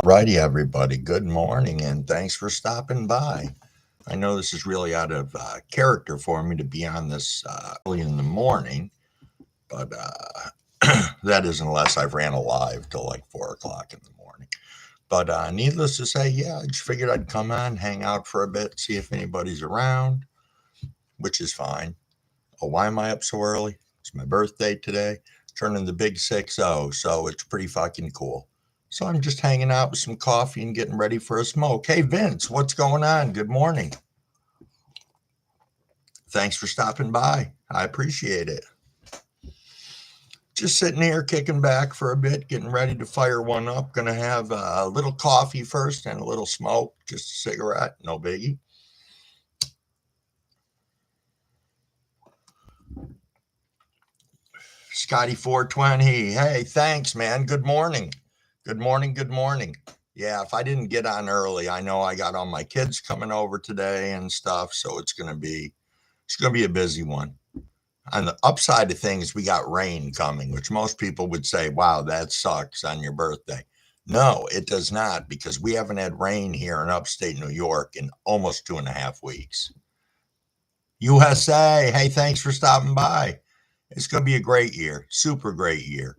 Righty, everybody. Good morning, and thanks for stopping by. I know this is really out of character for me to be on this early in the morning, but that is unless I've ran a live till like 4 o'clock in the morning. But needless to say, yeah, I just figured I'd come on, hang out for a bit, see if anybody's around, which is fine. Oh, why am I up so early? It's my birthday today, turning the big 6-0, so it's pretty fucking cool. So I'm just hanging out with some coffee and getting ready for a smoke. Hey, Vince, what's going on? Good morning. Thanks for stopping by. I appreciate it. Just sitting here kicking back for a bit, getting ready to fire one up. Gonna have a little coffee first and a little smoke, just a cigarette, no biggie. Scotty 420. Hey, thanks, man. Good morning. Good morning. Good morning. Yeah, if I didn't get on early, I know I got all my kids coming over today and stuff, so it's gonna be a busy one. On the upside of things, we got rain coming, which most people would say, wow, that sucks on your birthday. No, it does not, because we haven't had rain here in upstate New York in almost 2.5 weeks. USA, hey, thanks for stopping by. It's going to be a great year, super great year,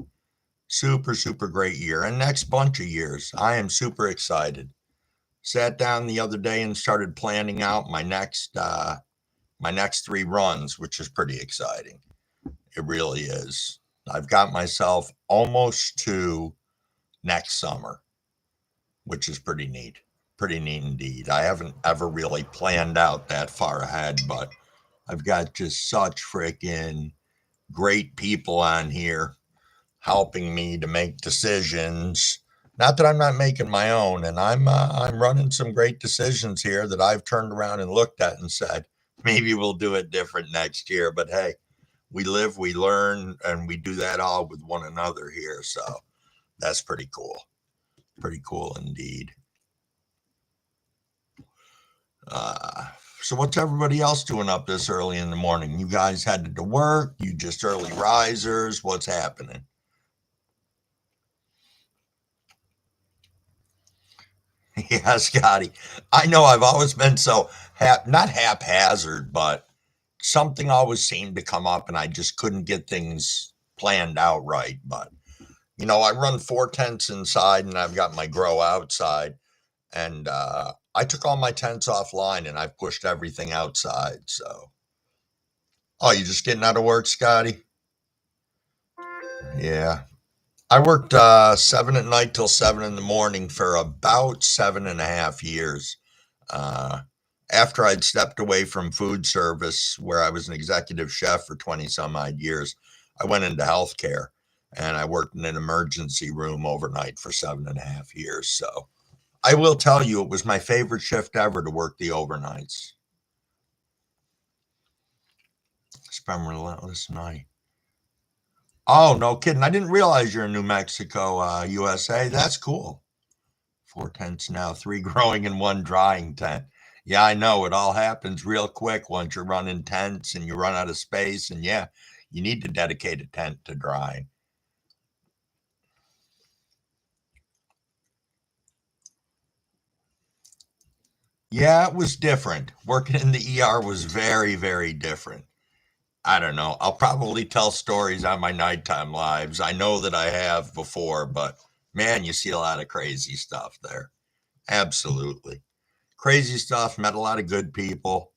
super great year, and next bunch of years. I am super excited. Sat down the other day and started planning out my next 3 runs, which is pretty exciting. It really is. I've got myself almost to next summer, which is pretty neat. Pretty neat indeed. I haven't ever really planned out that far ahead, but I've got just such freaking great people on here helping me to make decisions. Not that I'm not making my own, and I'm running some great decisions here that I've turned around and looked at and said maybe we'll do it different next year. But hey, we live, we learn, and we do that all with one another here. So that's pretty cool. Pretty cool indeed. Uh, so what's everybody else doing up this early in the morning? You guys headed to work? You just early risers? What's happening? Yeah, Scotty. I know I've always been so not haphazard, but something always seemed to come up and I just couldn't get things planned out right. But I run 4 tents inside and I've got my grow outside. And I took all my tents offline and I pushed everything outside. So, oh, you just getting out of work, Scotty? Yeah. I worked 7 at night till 7 in the morning for about 7.5 years. Uh, After I'd stepped away from food service, where I was an executive chef for 20 some odd years, I went into healthcare and I worked in an emergency room overnight for 7.5 years. So I will tell you, it was my favorite shift ever to work the overnights. It's been a relentless night. Oh, no kidding. I didn't realize you're in New Mexico, USA. That's cool. 4 tents now, three growing and one drying tent. Yeah, I know. It all happens real quick once you're running tents and you run out of space. And yeah, you need to dedicate a tent to drying. Yeah, it was different. Working in the ER was very different. I don't know. I'll probably tell stories on my nighttime lives. I know that I have before, but man, you see a lot of crazy stuff there. Absolutely. Crazy stuff. Met a lot of good people.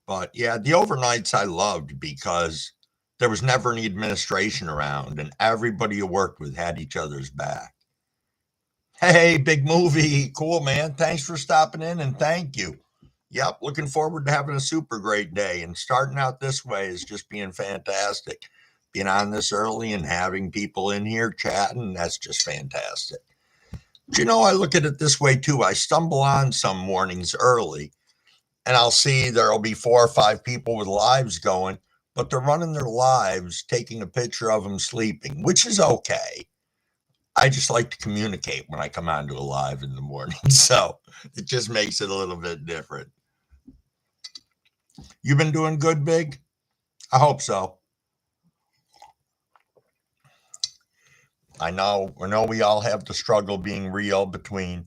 But yeah, the overnights I loved because there was never any administration around and everybody you worked with had each other's back. Hey, big movie. Cool, man. Thanks for stopping in and thank you. Yep, looking forward to having a super great day. And starting out this way is just being fantastic. Being on this early and having people in here chatting, that's just fantastic. But I look at it this way too. I stumble on some mornings early and I'll see there'll be 4 or 5 people with lives going, but they're running their lives, taking a picture of them sleeping, which is okay. I just like to communicate when I come onto a live in the morning. So it just makes it a little bit different. You been doing good, Big? I hope so. I know we all have the struggle being real between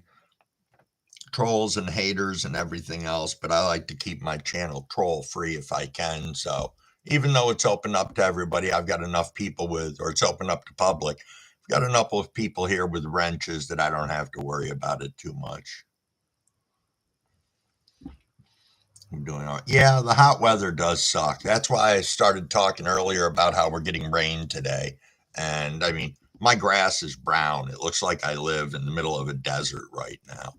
trolls and haters and everything else, but I like to keep my channel troll free if I can. So even though it's open up to everybody, I've got enough people or it's open up to public. I've got enough of people here with wrenches that I don't have to worry about it too much. I'm doing all right. Yeah, the hot weather does suck. That's why I started talking earlier about how we're getting rain today. And I mean, my grass is brown. It looks like I live in the middle of a desert right now.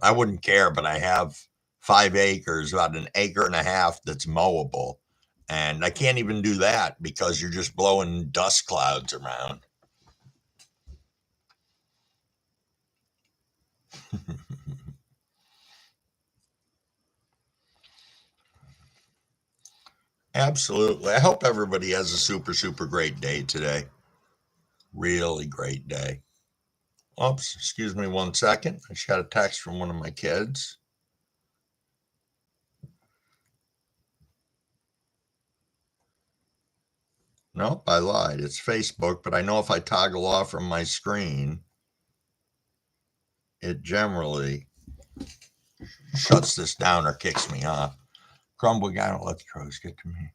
I wouldn't care, but I have 5 acres, about an acre and a half that's mowable. And I can't even do that because you're just blowing dust clouds around. Absolutely. I hope everybody has a super, super great day today. Really great day. Oops, excuse me 1 second. I just got a text from one of my kids. Nope, I lied. It's Facebook, but I know if I toggle off from my screen, it generally shuts this down or kicks me off. Crumble guy, don't let the crows get to me.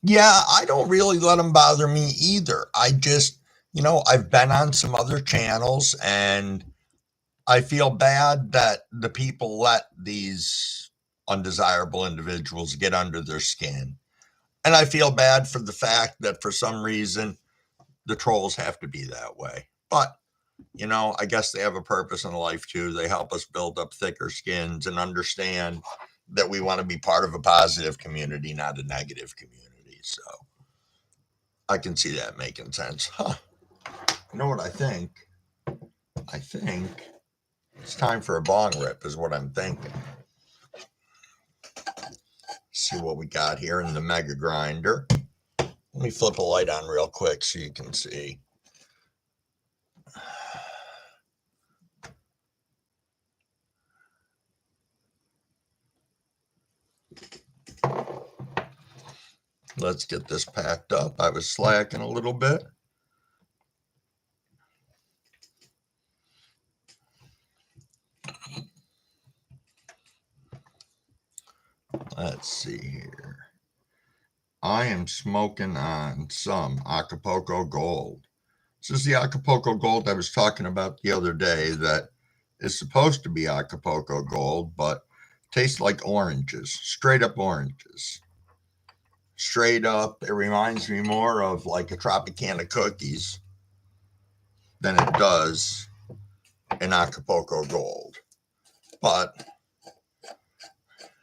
Yeah, I don't really let them bother me either. I just, I've been on some other channels and I feel bad that the people let these undesirable individuals get under their skin. And I feel bad for the fact that for some reason the trolls have to be that way. But, I guess they have a purpose in life too. They help us build up thicker skins and understand that we want to be part of a positive community, not a negative community. So I can see that making sense. Huh. You know what I think? I think it's time for a bong rip, is what I'm thinking. See what we got here in the mega grinder. Let me flip a light on real quick so you can see. Let's get this packed up. I was slacking a little bit. Let's see here. I am smoking on some Acapulco Gold. This is the Acapulco Gold I was talking about the other day that is supposed to be Acapulco Gold, but tastes like oranges, straight up oranges. Straight up, it reminds me more of like a Tropicana cookies than it does an Acapulco Gold. But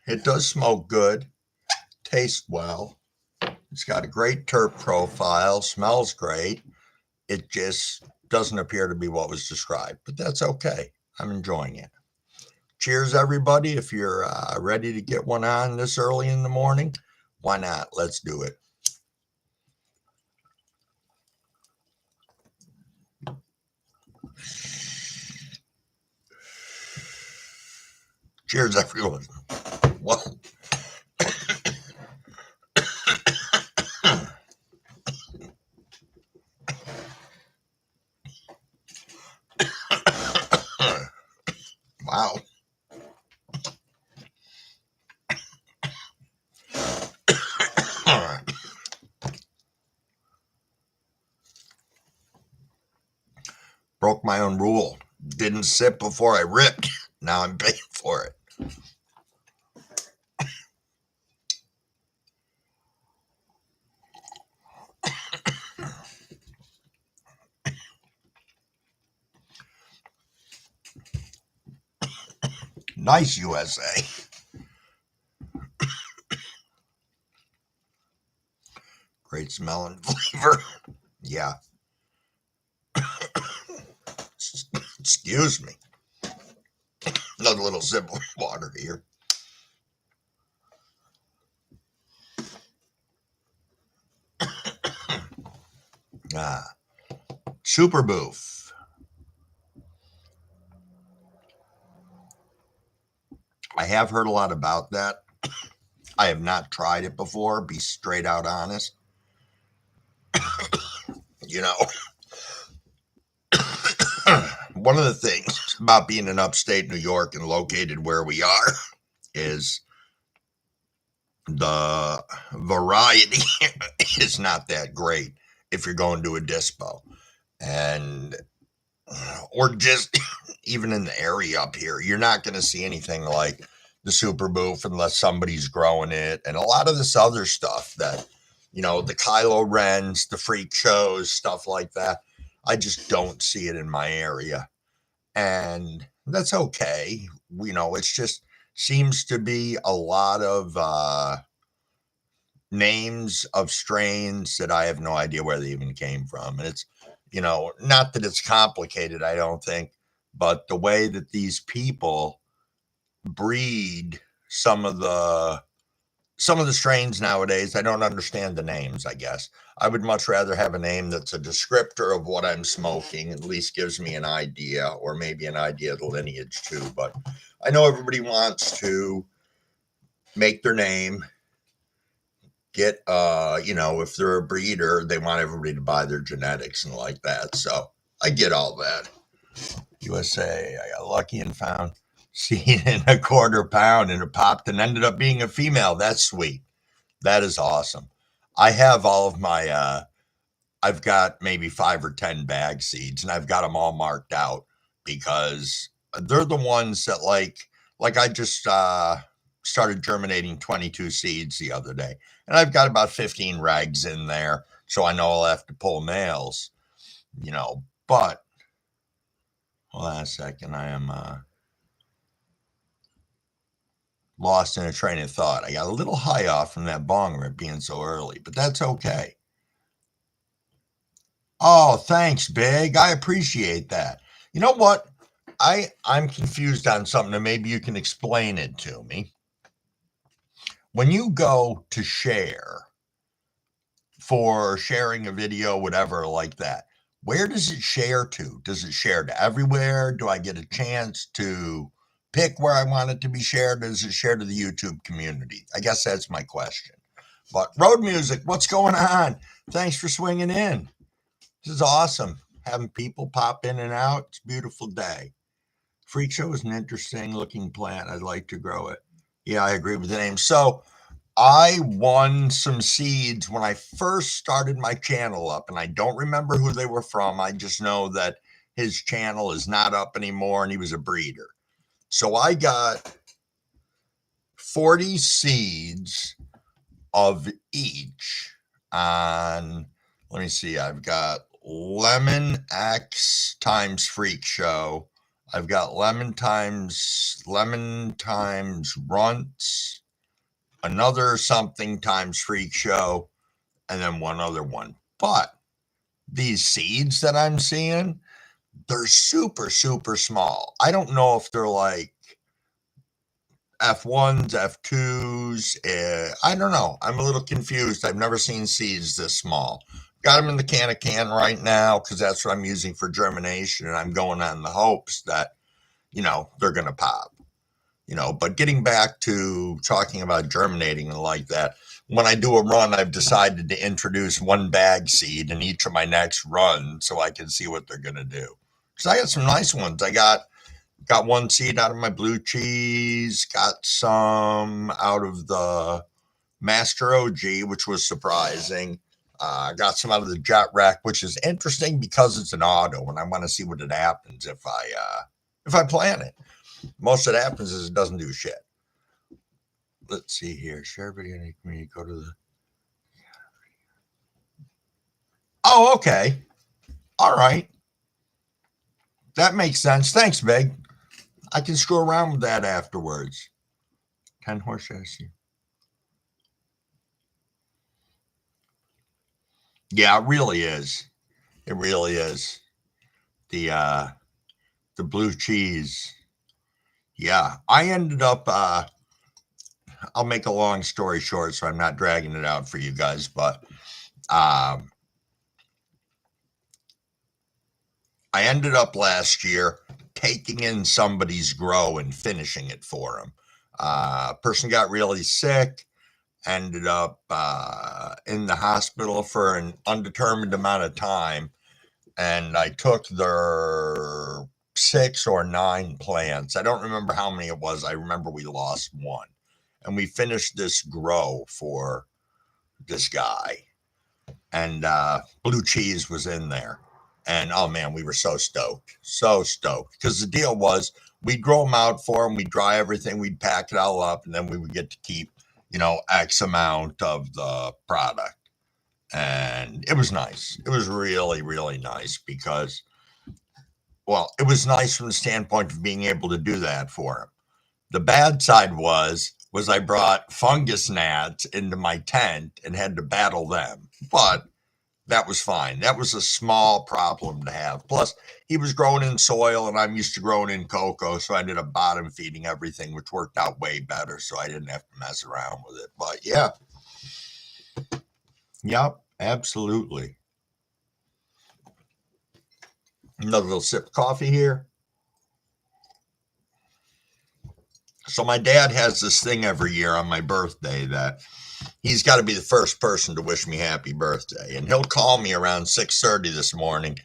it does smoke good, tastes well. It's got a great terp profile, smells great. It just doesn't appear to be what was described, but that's okay. I'm enjoying it. Cheers, everybody. If you're ready to get one on this early in the morning, why not? Let's do it. Cheers, everyone. Well, wow. Broke my own rule. Didn't sip before I ripped. Now I'm paying for it. Nice, USA. Great smell and flavor. Yeah. Excuse me. Another little sip of water here. Ah, Super Boof. I have heard a lot about that. I have not tried it before, be straight out honest. You know, one of the things about being in upstate New York and located where we are is the variety is not that great if you're going to a dispo. And or just even in the area up here, you're not going to see anything like the super boof unless somebody's growing it. And a lot of this other stuff that, the Kylo Rens, the freak shows, stuff like that. I just don't see it in my area. And that's okay. It's just seems to be a lot of names of strains that I have no idea where they even came from. And it's, not that it's complicated, I don't think, but the way that these people breed some of the strains nowadays, I don't understand the names, I guess. I would much rather have a name that's a descriptor of what I'm smoking, at least gives me an idea, or maybe an idea of the lineage too. But I know everybody wants to make their name, get if they're a breeder, they want everybody to buy their genetics and like that. So I get all that. USA, I got lucky and found seed in a quarter pound, and it popped and ended up being a female. That's sweet. That is awesome. I have all of my I've got maybe 5 or 10 bag seeds, and I've got them all marked out because they're the ones that like I just started germinating 22 seeds the other day, and I've got about 15 regs in there, so I know I'll have to pull males, but hold on a second. I am lost in a train of thought. I got a little high off from that bong rip being so early, but that's okay. Oh, thanks, Big. I appreciate that. You know what? I'm confused on something, and maybe you can explain it to me. When you go to share for sharing a video, whatever like that, where does it share to? Does it share to everywhere? Do I get a chance to pick where I want it to be shared? Does it share to the YouTube community? I guess that's my question. But Road Music, what's going on? Thanks for swinging in. This is awesome. Having people pop in and out. It's a beautiful day. Freak Show is an interesting looking plant. I'd like to grow it. Yeah, I agree with the name. So I won some seeds when I first started my channel up, and I don't remember who they were from. I just know that his channel is not up anymore, and he was a breeder. So I got 40 seeds of each on, let me see, I've got Lemon X times Freak Show. I've got lemon times Runts, another something times Freak Show, and then one other one. But these seeds that I'm seeing, they're super, super small. I don't know if they're like F1s, F2s. I don't know. I'm a little confused. I've never seen seeds this small. Got them in the can right now because that's what I'm using for germination, and I'm going on the hopes that, they're going to pop. But getting back to talking about germinating and like that, when I do a run, I've decided to introduce one bag seed in each of my next runs so I can see what they're going to do. Because I got some nice ones. I got one seed out of my blue cheese, got some out of the Master OG, which was surprising. Got some out of the Jet Wreck, which is interesting because it's an auto, and I want to see what it happens if I plant it. Most of it happens is it doesn't do shit. Let's see here. Share video community. Go to the. Oh, okay. All right. That makes sense. Thanks, Meg. I can screw around with that afterwards. 10 horse chassis. Yeah, it really is. It really is. The blue cheese. Yeah, I ended up I'll make a long story short so I'm not dragging it out for you guys, but I ended up last year taking in somebody's grow and finishing it for him. Person got really sick. ended up in the hospital for an undetermined amount of time. And I took their 6 or 9 plants. I don't remember how many it was. I remember we lost one. And we finished this grow for this guy. And blue cheese was in there. And oh man, we were so stoked. So stoked. Because the deal was we'd grow them out for him, we'd dry everything, we'd pack it all up, and then we would get to keep, X amount of the product. And it was nice. It was really, really nice because, well, it was nice from the standpoint of being able to do that for him. The bad side was I brought fungus gnats into my tent and had to battle them. But that was fine. That was a small problem to have. Plus, he was growing in soil and I'm used to growing in cocoa, so I ended up bottom feeding everything, which worked out way better, so I didn't have to mess around with it. But yeah. Yep, absolutely. Another little sip of coffee here. So my dad has this thing every year on my birthday that he's got to be the first person to wish me happy birthday. And he'll call me around 6:30 this morning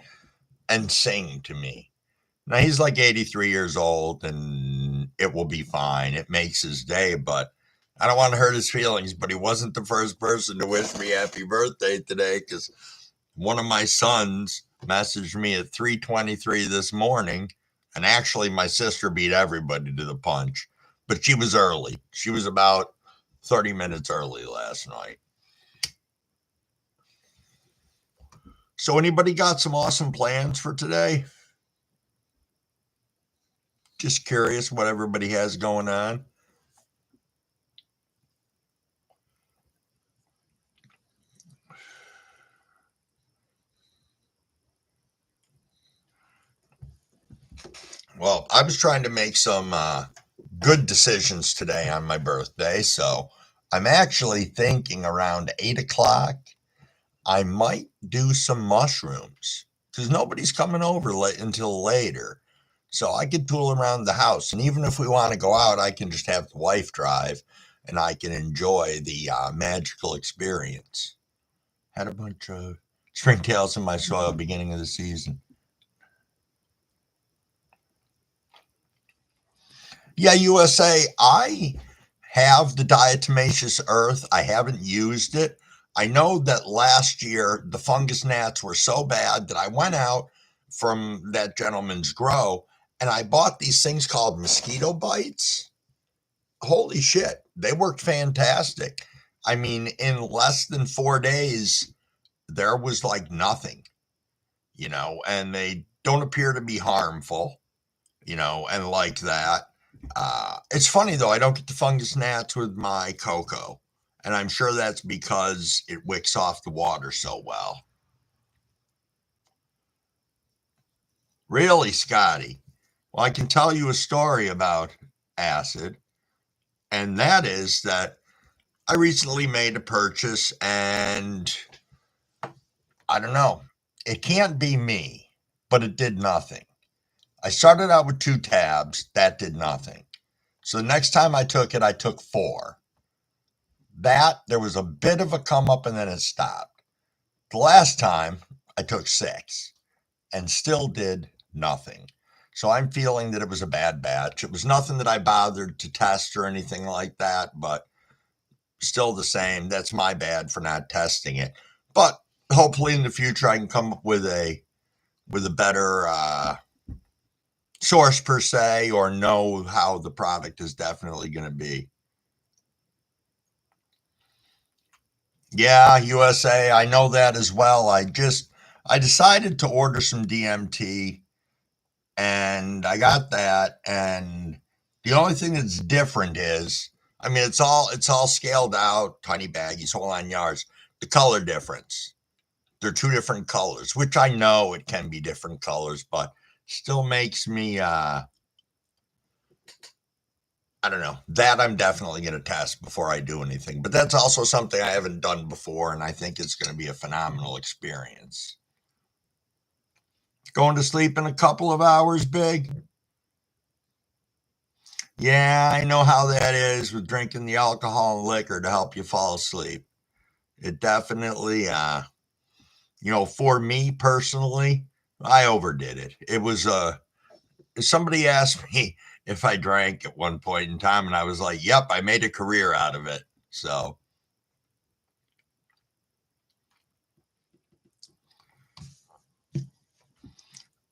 and sing to me. Now he's like 83 years old and it will be fine. It makes his day, but I don't want to hurt his feelings, but he wasn't the first person to wish me happy birthday today because one of my sons messaged me at 3:23 this morning, and actually my sister beat everybody to the punch, but she was early. She was about 30 minutes early last night. So anybody got some awesome plans for today? Just curious what everybody has going on. Well, I was trying to make some good decisions today on my birthday, so I'm actually thinking around 8 o'clock I might do some mushrooms because nobody's coming over until later. So I could tool around the house. And even if we want to go out, I can just have the wife drive and I can enjoy the magical experience. Had a bunch of springtails in my soil beginning of the season. Yeah, USA, I have the diatomaceous earth. I haven't used it. I know that last year the fungus gnats were so bad that I went out from that gentleman's grow and I bought these things called mosquito bites. Holy shit, they worked fantastic. I mean, in less than 4 days, there was like nothing, and they don't appear to be harmful, and like that. It's funny though, I don't get the fungus gnats with my cocoa, and I'm sure that's because it wicks off the water so well. Really, Scotty? Well, I can tell you a story about acid, and that is that I recently made a purchase, and I don't know, it can't be me, but it did nothing. I started out with 2 tabs, that did nothing. So the next time I took it, I took 4. That, there was a bit of a come up and then it stopped. The last time I took 6 and still did nothing. So I'm feeling that it was a bad batch. It was nothing that I bothered to test or anything like that, but still the same. That's my bad for not testing it. But hopefully in the future I can come up with a better source per se, or know how the product is definitely going to be. Yeah, USA, I know that as well. I decided to order some DMT and I got that, and the only thing that's different is, I mean, it's all scaled out, tiny baggies, whole 9 yards. The color difference. They're 2 different colors, which I know it can be different colors, but still makes me I don't know. That I'm definitely going to test before I do anything. But that's also something I haven't done before, and I think it's going to be a phenomenal experience. Going to sleep in a couple of hours, Big? Yeah, I know how that is with drinking the alcohol and liquor to help you fall asleep. It definitely, for me personally, I overdid it. It was somebody asked me if I drank at one point in time, and I was like, "Yep, I made a career out of it." So,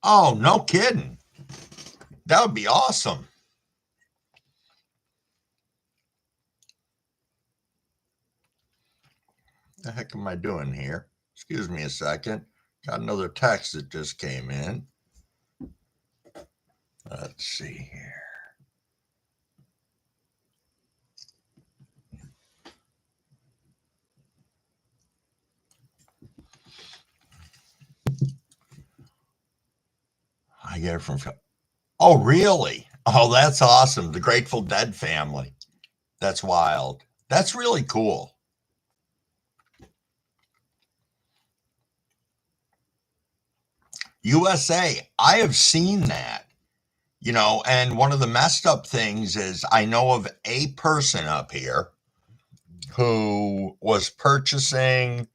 oh, no kidding. That would be awesome. The heck am I doing here? Excuse me a second. Got another text that just came in. Let's see here. I get it from. Oh, really? Oh, that's awesome. The Grateful Dead family. That's wild. That's really cool. USA, I have seen that. And one of the messed up things is I know of a person up here who was purchasing,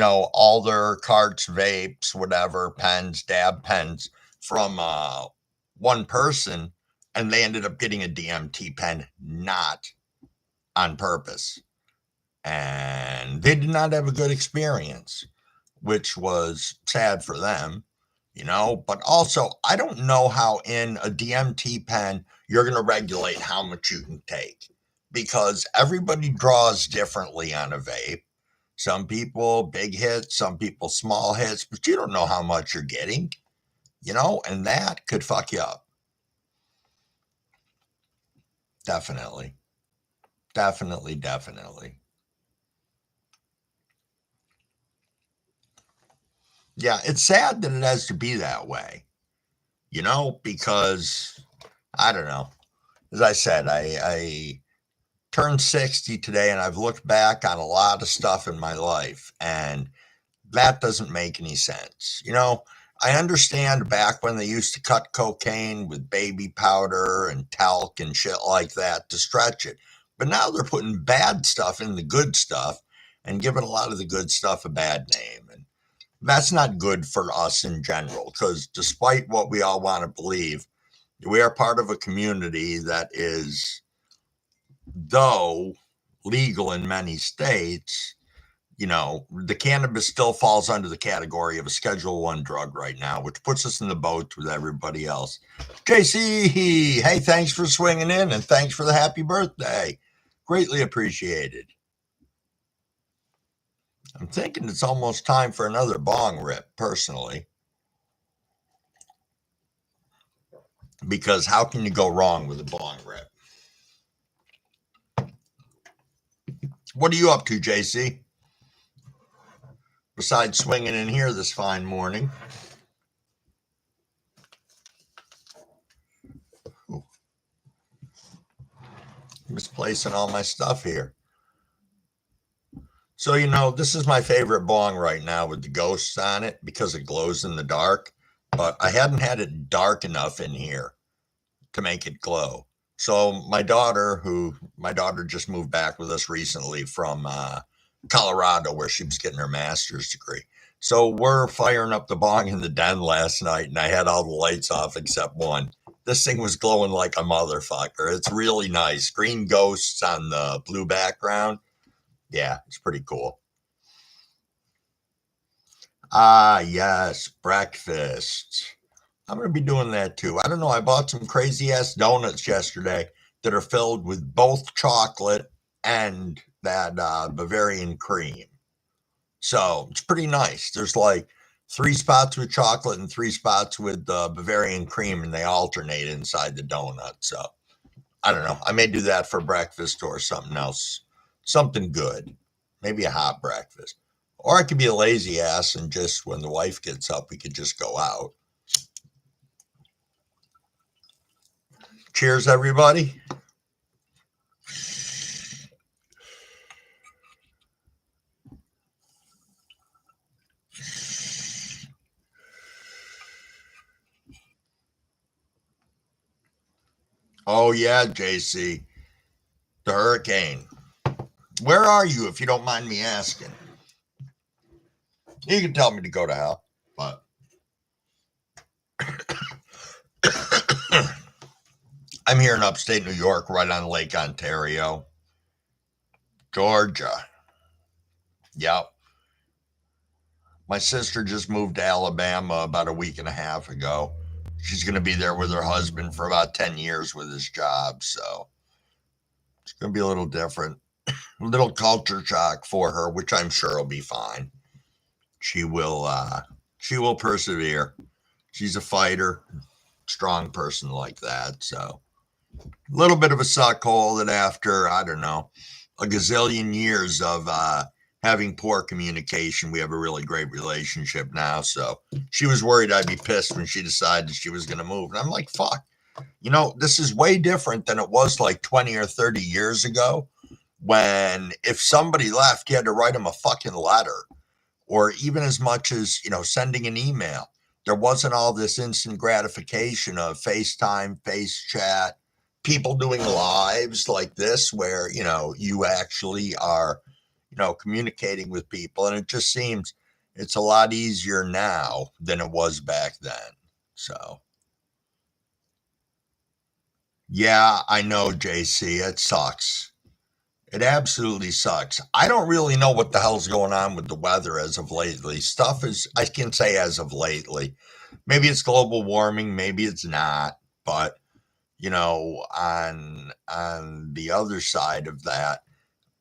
all their carts, vapes, whatever, pens, dab pens from one person, and they ended up getting a DMT pen not on purpose. And they did not have a good experience, which was sad for them, But also, I don't know how in a DMT pen you're going to regulate how much you can take because everybody draws differently on a vape. Some people big hits, some people small hits, but you don't know how much you're getting, and that could fuck you up. Definitely. Definitely, definitely. Yeah, it's sad that it has to be that way, because I don't know. As I said, I turned 60 today and I've looked back on a lot of stuff in my life and that doesn't make any sense. I understand back when they used to cut cocaine with baby powder and talc and shit like that to stretch it. But now they're putting bad stuff in the good stuff and giving a lot of the good stuff a bad name. And that's not good for us in general because despite what we all want to believe, we are part of a community that is, though legal in many states, the cannabis still falls under the category of a Schedule One drug right now, which puts us in the boat with everybody else. JC, hey, thanks for swinging in and thanks for the happy birthday. Greatly appreciated. I'm thinking it's almost time for another bong rip, personally, because how can you go wrong with a bong rip? What are you up to, JC? Besides swinging in here this fine morning. Ooh, misplacing all my stuff here. So, this is my favorite bong right now with the ghosts on it because it glows in the dark. But I hadn't had it dark enough in here to make it glow. So, my daughter just moved back with us recently from Colorado where she was getting her master's degree. So, we're firing up the bong in the den last night and I had all the lights off except one. This thing was glowing like a motherfucker. It's really nice. Green ghosts on the blue background. Yeah, it's pretty cool. Ah, yes, breakfast. I'm going to be doing that too. I don't know. I bought some crazy ass donuts yesterday that are filled with both chocolate and that Bavarian cream. So it's pretty nice. There's like three spots with chocolate and three spots with Bavarian cream, and they alternate inside the donut. So I don't know. I may do that for breakfast or something else, something good, maybe a hot breakfast. Or I could be a lazy ass and just when the wife gets up, we could just go out. Cheers, everybody. Oh, yeah, JC. The hurricane. Where are you, if you don't mind me asking? You can tell me to go to hell, but I'm here in upstate New York, right on Lake Ontario, Georgia. Yep. My sister just moved to Alabama about a week and a half ago. She's going to be there with her husband for about 10 years with his job. So it's going to be a little different. A little culture shock for her, which I'm sure will be fine. She will, she will persevere. She's a fighter, strong person like that. So a little bit of a suck hole that after, I don't know, a gazillion years of having poor communication, we have a really great relationship now. So she was worried I'd be pissed when she decided she was going to move. And I'm like, fuck, this is way different than it was like 20 or 30 years ago when if somebody left, you had to write them a fucking letter or even as much as, sending an email. There wasn't all this instant gratification of FaceTime, face chat, people doing lives like this where, you actually are, communicating with people. And it just seems it's a lot easier now than it was back then. So, yeah, I know, JC. It sucks. It absolutely sucks. I don't really know what the hell's going on with the weather as of lately. Stuff is, I can say as of lately. Maybe it's global warming, maybe it's not. But, on the other side of that,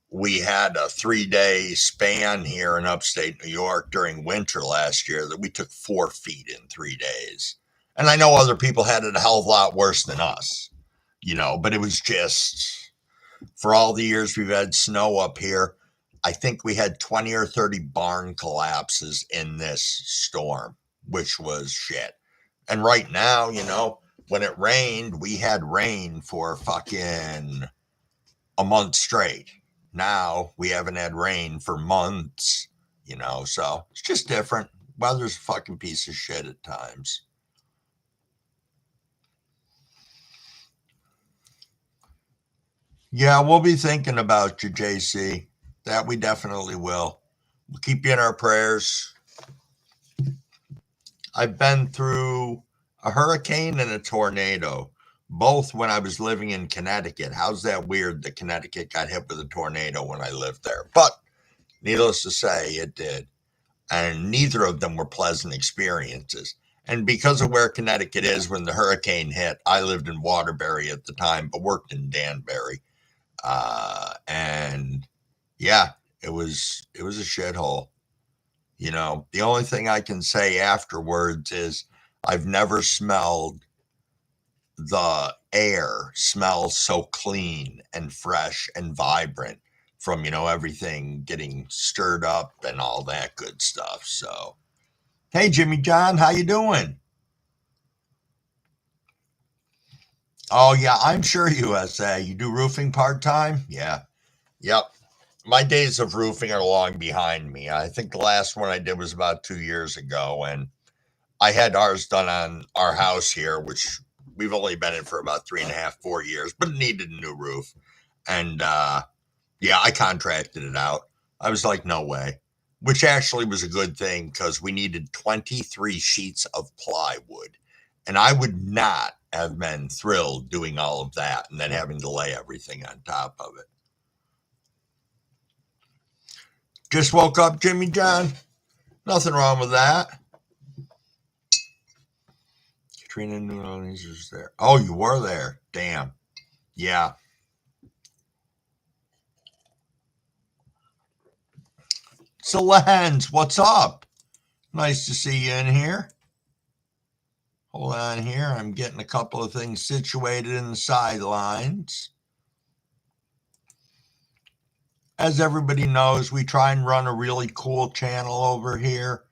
we had a 3 day span here in upstate New York during winter last year that we took 4 feet in 3 days. And I know other people had it a hell of a lot worse than us, but it was just for all the years we've had snow up here, I think we had 20 or 30 barn collapses in this storm, which was shit. And right now, when it rained, we had rain for fucking a month straight. Now we haven't had rain for months, so it's just different. Weather's a fucking piece of shit at times. Yeah, we'll be thinking about you, JC. That we definitely will. We'll keep you in our prayers. I've been through a hurricane and a tornado, both when I was living in Connecticut. How's that weird that Connecticut got hit with a tornado when I lived there? But needless to say, it did. And neither of them were pleasant experiences. And because of where Connecticut is when the hurricane hit, I lived in Waterbury at the time, but worked in Danbury. And yeah, it was a shithole. The only thing I can say afterwards is I've never smelled the air smell so clean and fresh and vibrant from, everything getting stirred up and all that good stuff. So, hey, Jimmy John, how you doing? Oh, yeah, I'm sure USA. You do roofing part-time? Yeah. Yep. My days of roofing are long behind me. I think the last one I did was about 2 years ago, and I had ours done on our house here, which we've only been in for about 3.5, 4 years, but it needed a new roof. And yeah, I contracted it out. I was like, no way, which actually was a good thing because we needed 23 sheets of plywood. And I would not have been thrilled doing all of that and then having to lay everything on top of it. Just woke up, Jimmy John. Nothing wrong with that. Katrina New Orleans was there. Oh, you were there. Damn. Yeah. So, Lens, what's up? Nice to see you in here. Hold on here. I'm getting a couple of things situated in the sidelines. As everybody knows, we try and run a really cool channel over here.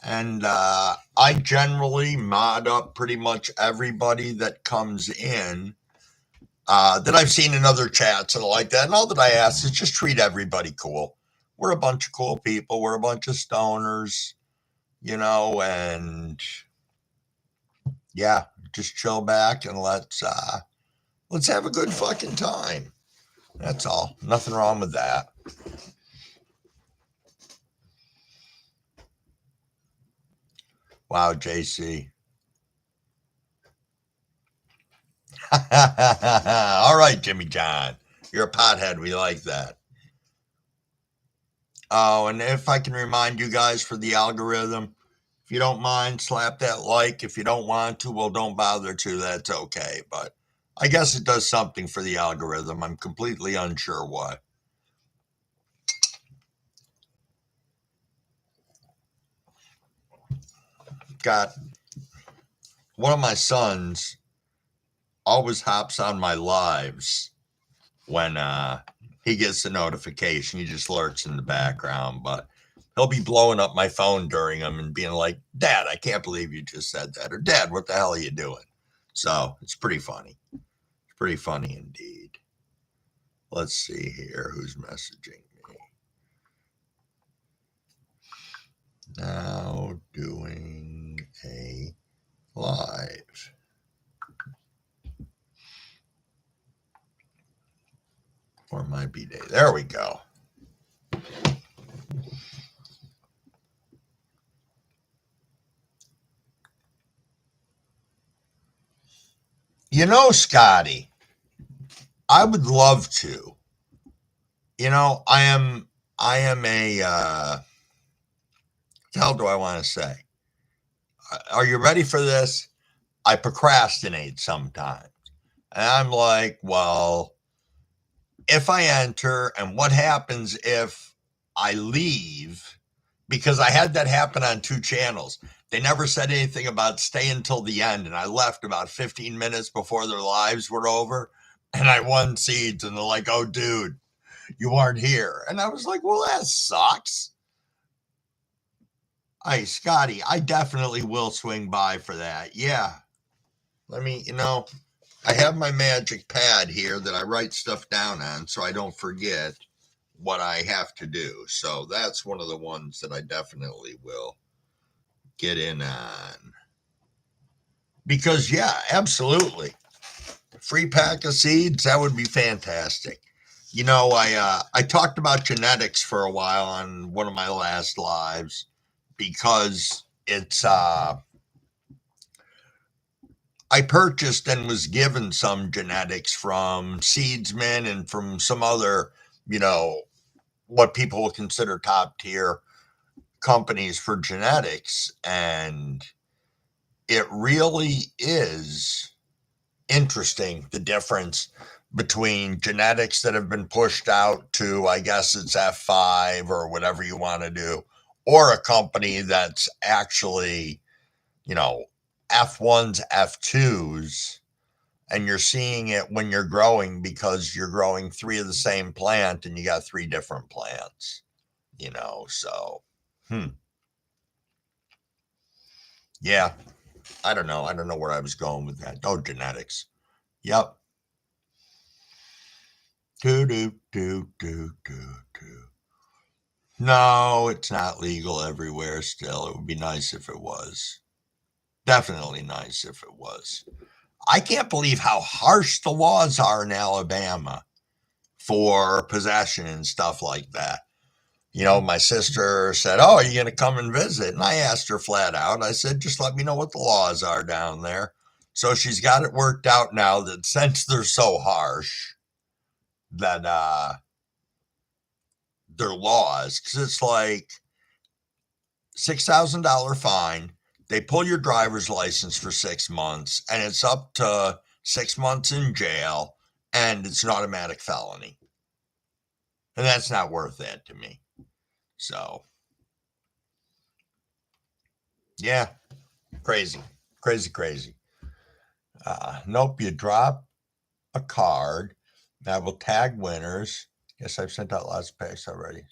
And I generally mod up pretty much everybody that comes in that I've seen in other chats and like that. And all that I ask is just treat everybody cool. We're a bunch of cool people. We're a bunch of stoners, and yeah, just chill back and let's Let's have a good fucking time. That's all. Nothing wrong with that. Wow, JC. All right, Jimmy John. You're a pothead. We like that. Oh, and if I can remind you guys for the algorithm, if you don't mind, slap that like. If you don't want to, well, don't bother to. That's okay. But I guess it does something for the algorithm. I'm completely unsure why. Got one of my sons always hops on my lives when he gets the notification. He just lurks in the background, but he'll be blowing up my phone during them and being like, Dad, I can't believe you just said that. Or Dad, what the hell are you doing? So it's pretty funny. It's pretty funny indeed. Let's see here who's messaging me. Now doing a live. For my B-Day. There we go. You know, Scotty, I would love to. You know, I am a what the hell do I want to say? Are you ready for this? I procrastinate sometimes. And I'm like, well, if I enter and what happens if I leave? Because I had that happen on 2 channels. They never said anything about stay until the end. And I left about 15 minutes before their lives were over. And I won seeds. And they're like, oh, dude, you weren't here. And I was like, well, that sucks. Hey, Scotty, I definitely will swing by for that. Yeah. Let me, I have my magic pad here that I write stuff down on so I don't forget what I have to do. So that's one of the ones that I definitely will get in on. Because, yeah, absolutely. Free pack of seeds, that would be fantastic. I talked about genetics for a while on one of my last lives because it's I purchased and was given some genetics from seedsmen and from some other, what people would consider top tier companies for genetics. And it really is interesting the difference between genetics that have been pushed out to, I guess it's F5 or whatever you want to do, or a company that's actually, F1s, F2s, and you're seeing it when you're growing because you're growing 3 of the same plant and you got 3 different plants, so, yeah, I don't know. I don't know where I was going with that. Oh, genetics. Yep. Do, do, do, do, do, do. No, it's not legal everywhere still. It would be nice if it was. Definitely nice if it was. I can't believe how harsh the laws are in Alabama for possession and stuff like that. My sister said, oh, are you going to come and visit? And I asked her flat out. I said, just let me know what the laws are down there. So she's got it worked out now that since they're so harsh that they're laws, because it's like $6,000 fine. They pull your driver's license for 6 months, and it's up to 6 months in jail, and it's an automatic felony. And that's not worth that to me. So, yeah, crazy, crazy, crazy. Nope, you drop a card that will tag winners. Yes, I've sent out lots of packs already.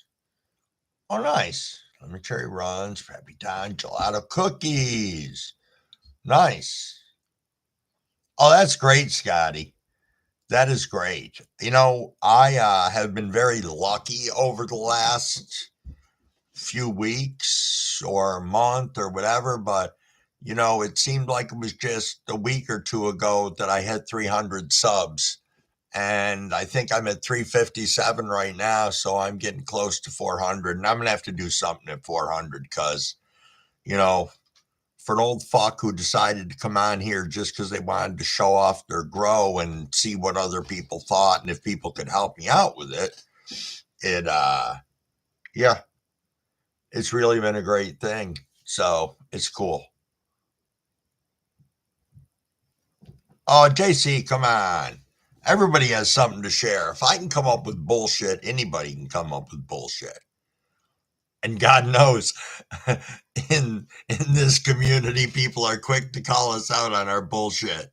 Oh, nice. Lemon cherry runs, Happy Time, gelato cookies. Nice. Oh, that's great, Scotty. That is great. I have been very lucky over the last few weeks or month or whatever, but You know, it seemed like it was just a week or two ago that I had 300 subs. And I think I'm at 357 right now. So I'm getting close to 400. And I'm going to have to do something at 400 because, you know, for an old fuck who decided to come on here just because they wanted to show off their grow and see what other people thought and if people could help me out with it, yeah, it's really been a great thing. So it's cool. Oh, JC, come on. Everybody has something to share. If I can come up with bullshit, anybody can come up with bullshit. And God knows, in this community, people are quick to call us out on our bullshit.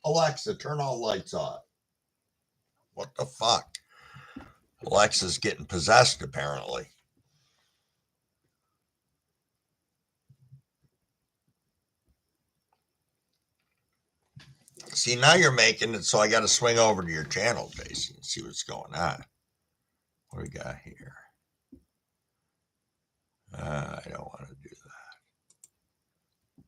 Alexa, turn all lights off. What the fuck? Alexa's getting possessed, apparently. See, now you're making it so I got to swing over to your channel, Jason, and see what's going on. What do we got here? I don't want to do that.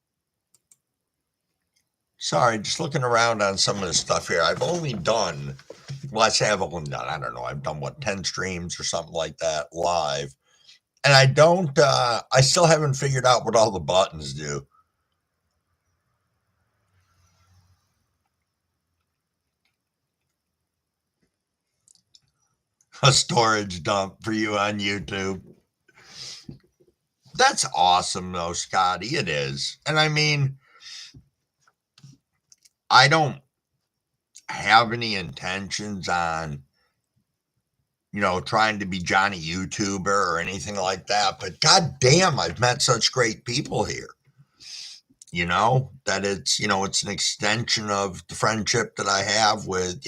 Sorry, just looking around on some of the stuff here. I've only done, well, I say I've only done, I don't know, I've done what, 10 streams or something like that live. And I still haven't figured out what all the buttons do. A storage dump for you on YouTube. That's awesome, though, Scotty. It is. And I mean, I don't have any intentions on, trying to be Johnny YouTuber or anything like that. But goddamn, I've met such great people here. That it's an extension of the friendship that I have with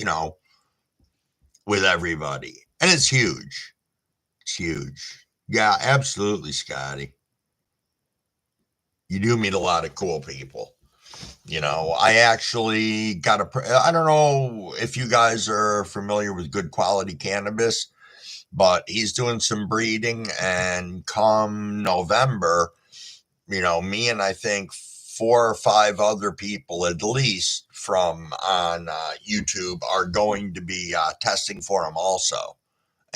everybody. And it's huge. It's huge. Yeah, absolutely, Scotty. You do meet a lot of cool people. I actually I don't know if you guys are familiar with Good Quality Cannabis, but he's doing some breeding, and come November, me and I think 4 or 5 other people at least from on YouTube are going to be testing for him also.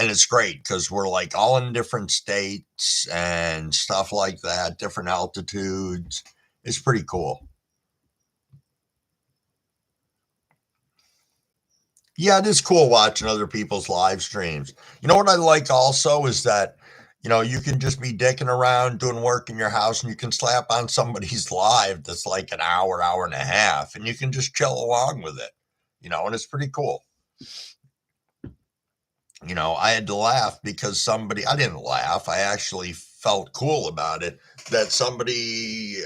And it's great because we're like all in different states and stuff like that, different altitudes. It's pretty cool. Yeah, it is cool watching other people's live streams. You know what I like also is that, you can just be dicking around doing work in your house and you can slap on somebody's live that's like an hour, hour and a half, and you can just chill along with it, and it's pretty cool. I had to laugh because I didn't laugh. I actually felt cool about it that somebody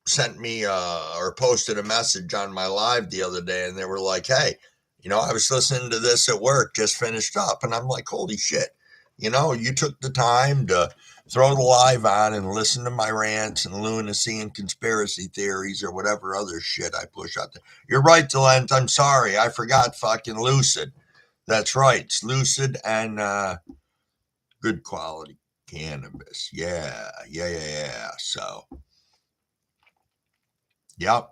sent me or posted a message on my live the other day, and they were like, hey, I was listening to this at work, just finished up. And I'm like, holy shit, you took the time to throw the live on and listen to my rants and lunacy and conspiracy theories or whatever other shit I push out there. You're right, Delent. I'm sorry. I forgot fucking Lucid. That's right. It's Lucid and Good Quality Cannabis. Yeah. Yeah. Yeah. Yeah. So, yep.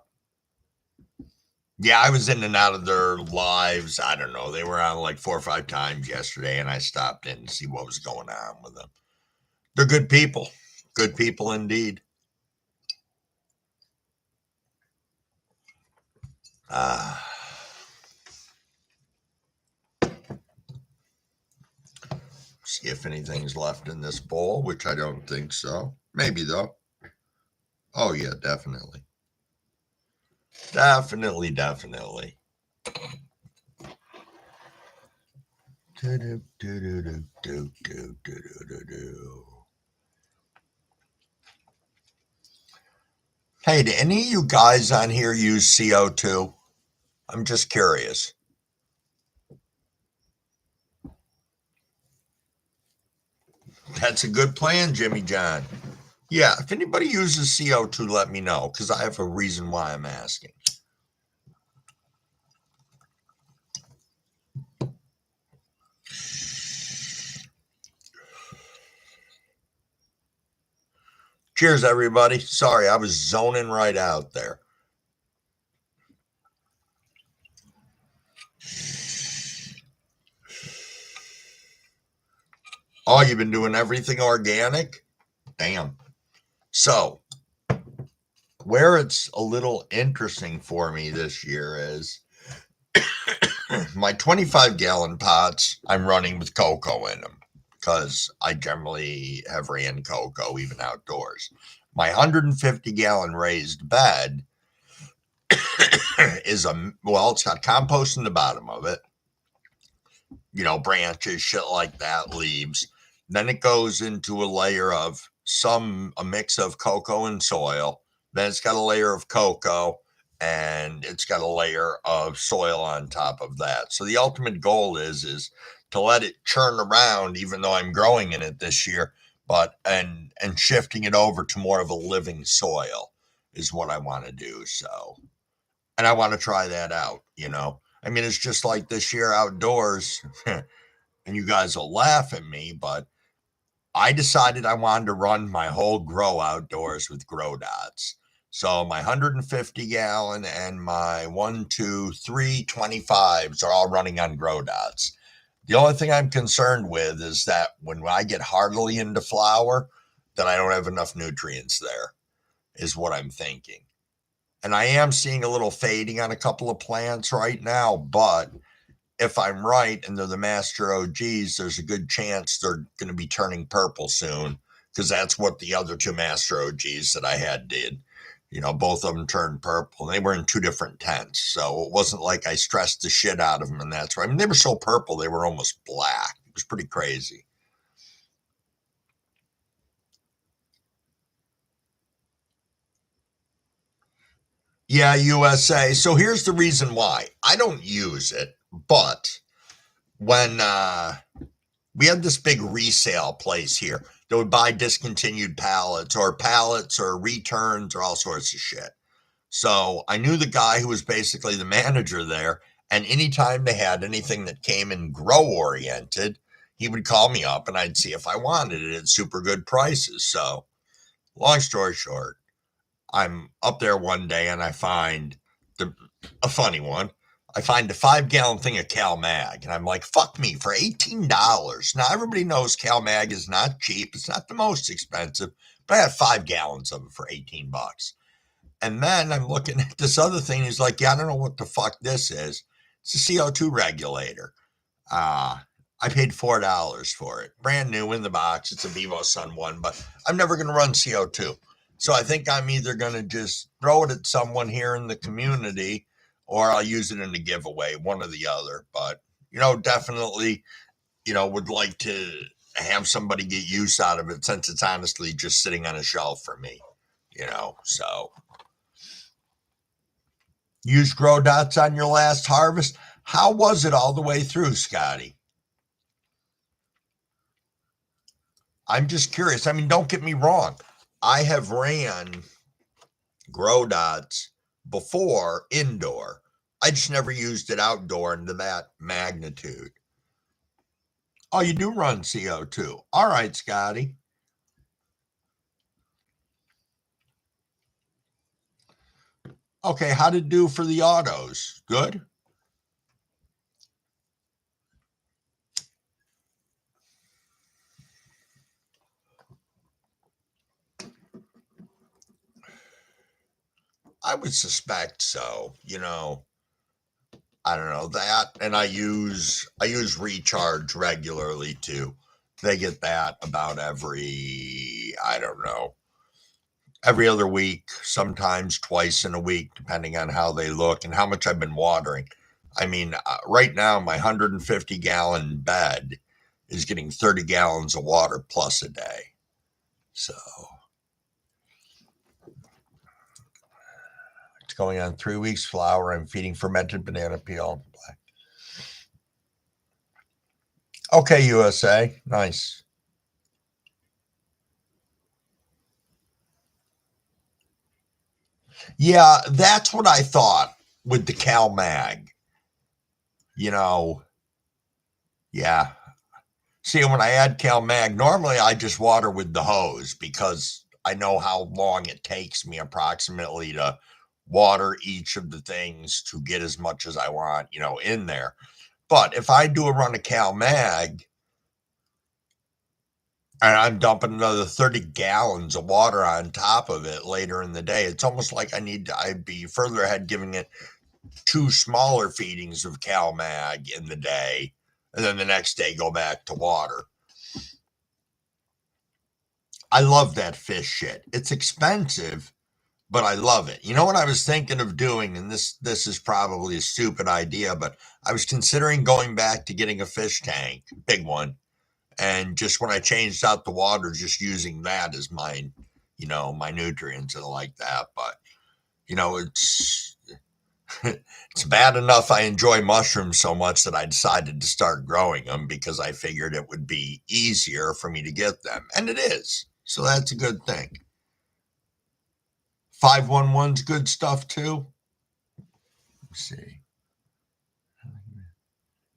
Yeah, I was in and out of their lives. I don't know. They were on like 4 or 5 times yesterday, and I stopped in to see what was going on with them. They're good people. Good people indeed. Uh, see if anything's left in this bowl, which I don't think so. Maybe though. Oh yeah, definitely. Definitely, definitely. Hey, do any of you guys on here use CO2? I'm just curious. That's a good plan, Jimmy John. Yeah, if anybody uses CO2, let me know because I have a reason why I'm asking. Cheers, everybody. Sorry, I was zoning right out there. Oh, you've been doing everything organic? Damn. So, where it's a little interesting for me this year is my 25-gallon pots, I'm running with cocoa in them because I generally have ran cocoa even outdoors. My 150-gallon raised bed is it's got compost in the bottom of it, branches, shit like that, leaves. Then it goes into a layer of a mix of cocoa and soil. Then it's got a layer of cocoa and it's got a layer of soil on top of that. So the ultimate goal is to let it churn around, even though I'm growing in it this year, but and shifting it over to more of a living soil is what I want to do. So, and I want to try that out. I mean, it's just like this year outdoors. And you guys will laugh at me, but I decided I wanted to run my whole grow outdoors with grow dots. So my 150 gallon and my 1, 2, 3 25s are all running on grow dots. The only thing I'm concerned with is that when I get heartily into flower, that I don't have enough nutrients there, is what I'm thinking. And I am seeing a little fading on a couple of plants right now, but if I'm right and they're the master OGs, there's a good chance they're going to be turning purple soon because that's what the other two master OGs that I had did. Both of them turned purple. They were in two different tents. So it wasn't like I stressed the shit out of them. And that's right. I mean, they were so purple, they were almost black. It was pretty crazy. Yeah, USA. So here's the reason why I don't use it, but when we had this big resale place here that would buy discontinued pallets or returns or all sorts of shit. So I knew the guy who was basically the manager there. And anytime they had anything that came in grow oriented, he would call me up and I'd see if I wanted it at super good prices. So long story short, I'm up there one day and I find a funny one. I find a 5-gallon thing of Cal Mag, and I'm like, fuck me, for $18. Now, everybody knows Cal Mag is not cheap. It's not the most expensive, but I had 5 gallons of it for 18 bucks. And then I'm looking at this other thing. He's like, yeah, I don't know what the fuck this is. It's a CO2 regulator. I paid $4 for it. Brand new in the box. It's a Vivo Sun 1, but I'm never going to run CO2. So I think I'm either going to just throw it at someone here in the community or I'll use it in a giveaway, one or the other. But, definitely, would like to have somebody get use out of it since it's honestly just sitting on a shelf for me. So use grow dots on your last harvest. How was it all the way through, Scotty? I'm just curious. I mean, don't get me wrong. I have ran grow dots before indoor. I just never used it outdoor into that magnitude. Oh, you do run CO2. All right, Scotty. Okay, how did it do for the autos? Good? I would suspect so. I don't know that, and I use recharge regularly too. They get that about I don't know, every other week, sometimes twice in a week, depending on how they look and how much I've been watering. I mean, right now my 150-gallon bed is getting 30 gallons of water plus a day. So it's going on 3 weeks flower. I'm feeding fermented banana peel. Okay, USA. Nice. Yeah, that's what I thought with the Cal Mag. You know, yeah. See, when I add Cal Mag, normally I just water with the hose because I know how long it takes me approximately to water each of the things to get as much as I want, in there. But if I do a run of Cal Mag and I'm dumping another 30 gallons of water on top of it later in the day, it's almost like I'd be further ahead giving it two smaller feedings of Cal Mag in the day, and then the next day go back to water. I love that fish shit. It's expensive, but I love it. You know what I was thinking of doing, and this is probably a stupid idea, but I was considering going back to getting a fish tank, big one, and just when I changed out the water, just using that as my nutrients and like that. But it's it's bad enough I enjoy mushrooms so much that I decided to start growing them because I figured it would be easier for me to get them, and it is. So that's a good thing. 511's good stuff too. Let's see.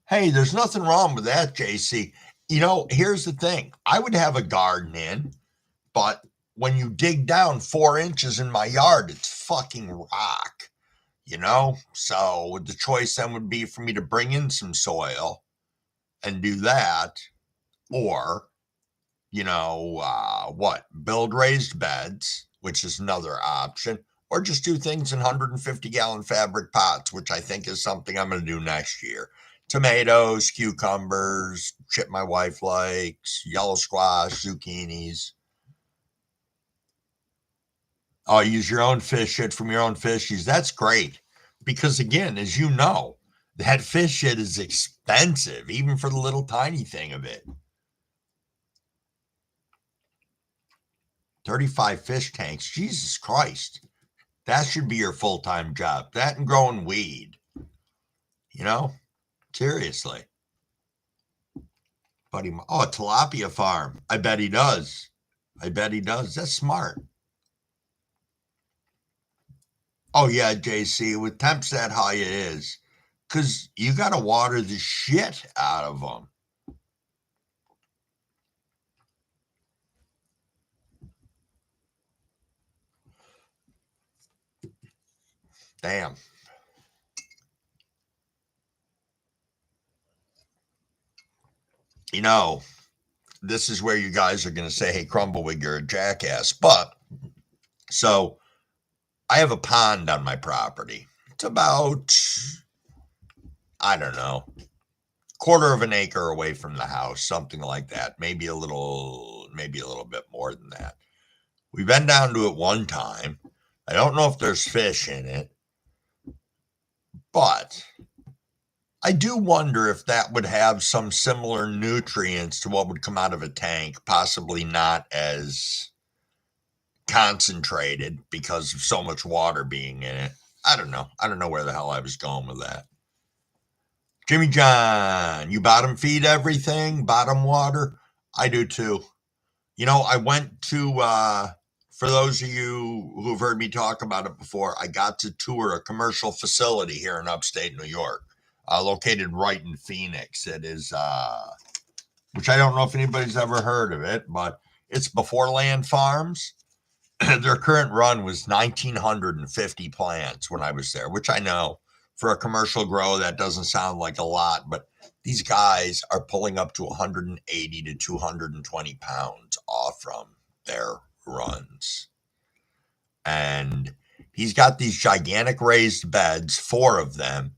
Hey, there's nothing wrong with that, JC. Here's the thing. I would have a garden in, but when you dig down 4 inches in my yard, it's fucking rock, So the choice then would be for me to bring in some soil and do that, or, build raised beds, which is another option, or just do things in 150-gallon fabric pots, which I think is something I'm going to do next year. Tomatoes, cucumbers, shit my wife likes, yellow squash, zucchinis. Oh, use your own fish shit from your own fishies. That's great. Because again, as you know, that fish shit is expensive, even for the little tiny thing of it. 35 fish tanks. Jesus Christ. That should be your full-time job. That and growing weed. Seriously. Buddy, a tilapia farm. I bet he does. That's smart. Oh, yeah, JC, with temps that high it is. Because you got to water the shit out of them. Damn. This is where you guys are going to say, hey, Crumblewick, you're a jackass. But, so, I have a pond on my property. It's about, I don't know, quarter of an acre away from the house, something like that. Maybe a little bit more than that. We've been down to it one time. I don't know if there's fish in it, but I do wonder if that would have some similar nutrients to what would come out of a tank, possibly not as concentrated because of so much water being in it. I don't know. I don't know where the hell I was going with that. Jimmy John, you bottom feed everything? Bottom water? I do too. I went to, for those of you who've heard me talk about it before, I got to tour a commercial facility here in upstate New York, located right in Phoenix. It is, which I don't know if anybody's ever heard of it, but it's Before Land Farms. Their current run was 1,950 plants when I was there, which I know for a commercial grow, that doesn't sound like a lot, but these guys are pulling up to 180 to 220 pounds off from their runs. And he's got these gigantic raised beds, 4 of them,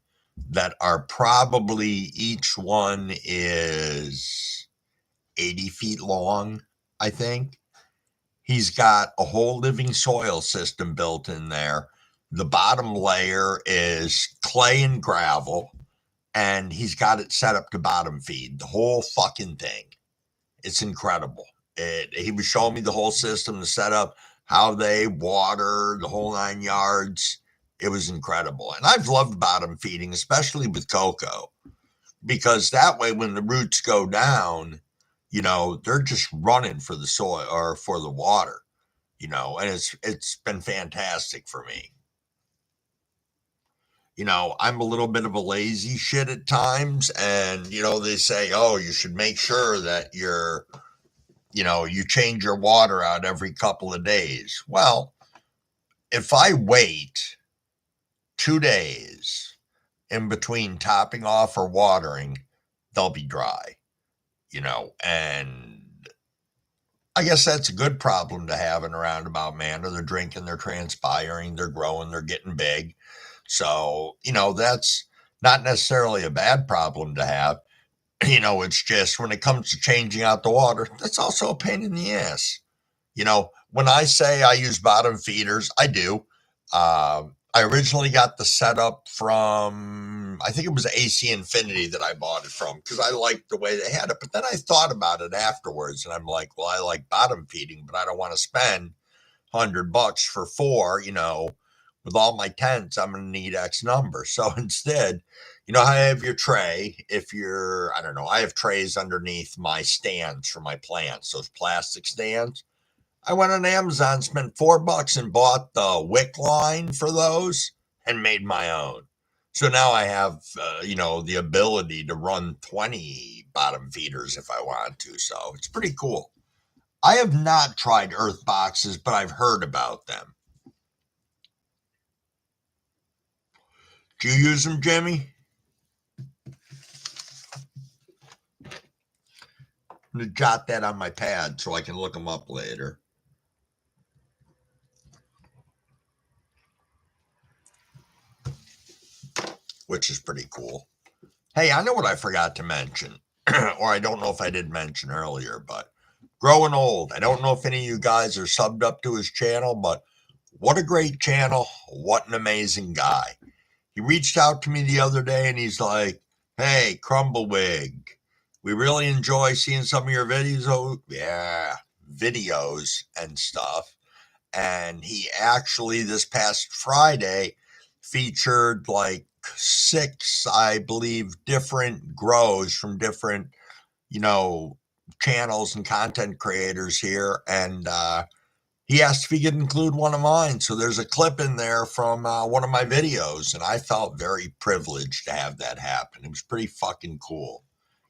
that are probably each one is 80 feet long, I think. He's got a whole living soil system built in there. The bottom layer is clay and gravel, and he's got it set up to bottom feed the whole fucking thing. It's incredible. He was showing me the whole system, the setup, how they water, the whole 9 yards. It was incredible. And I've loved bottom feeding, especially with cocoa, because that way when the roots go down, they're just running for the soil or for the water, and it's been fantastic for me. I'm a little bit of a lazy shit at times, and they say, oh, you should make sure that you're you change your water out every couple of days. Well, if I wait 2 days in between topping off or watering, they'll be dry, and I guess that's a good problem to have in a roundabout manner. They're drinking, they're transpiring, they're growing, they're getting big. So, that's not necessarily a bad problem to have. It's just when it comes to changing out the water, that's also a pain in the ass. When I say I use bottom feeders, I do. I originally got the setup from, I think it was AC Infinity that I bought it from because I liked the way they had it. But then I thought about it afterwards and I'm like, well, I like bottom feeding, but I don't want to spend $100 for four, with all my tents, I'm going to need X number. So instead, I have your tray. I don't know, I have trays underneath my stands for my plants, those plastic stands. I went on Amazon, spent $4 and bought the wick line for those and made my own. So now I have, the ability to run 20 bottom feeders if I want to. So it's pretty cool. I have not tried earth boxes, but I've heard about them. Do you use them, Jimmy? I'm going to jot that on my pad so I can look them up later. Which is pretty cool. Hey, I know what I forgot to mention, or I don't know if I did mention earlier, but Growing Old. I don't know if any of you guys are subbed up to his channel, but what a great channel. What an amazing guy. He reached out to me the other day and he's like, hey, CrumbleWig, we really enjoy seeing some of your videos. Oh, yeah, videos and stuff. And he actually, this past Friday, featured like 6, I believe, different grows from different, channels and content creators here. And he asked if he could include one of mine. So there's a clip in there from one of my videos. And I felt very privileged to have that happen. It was pretty fucking cool.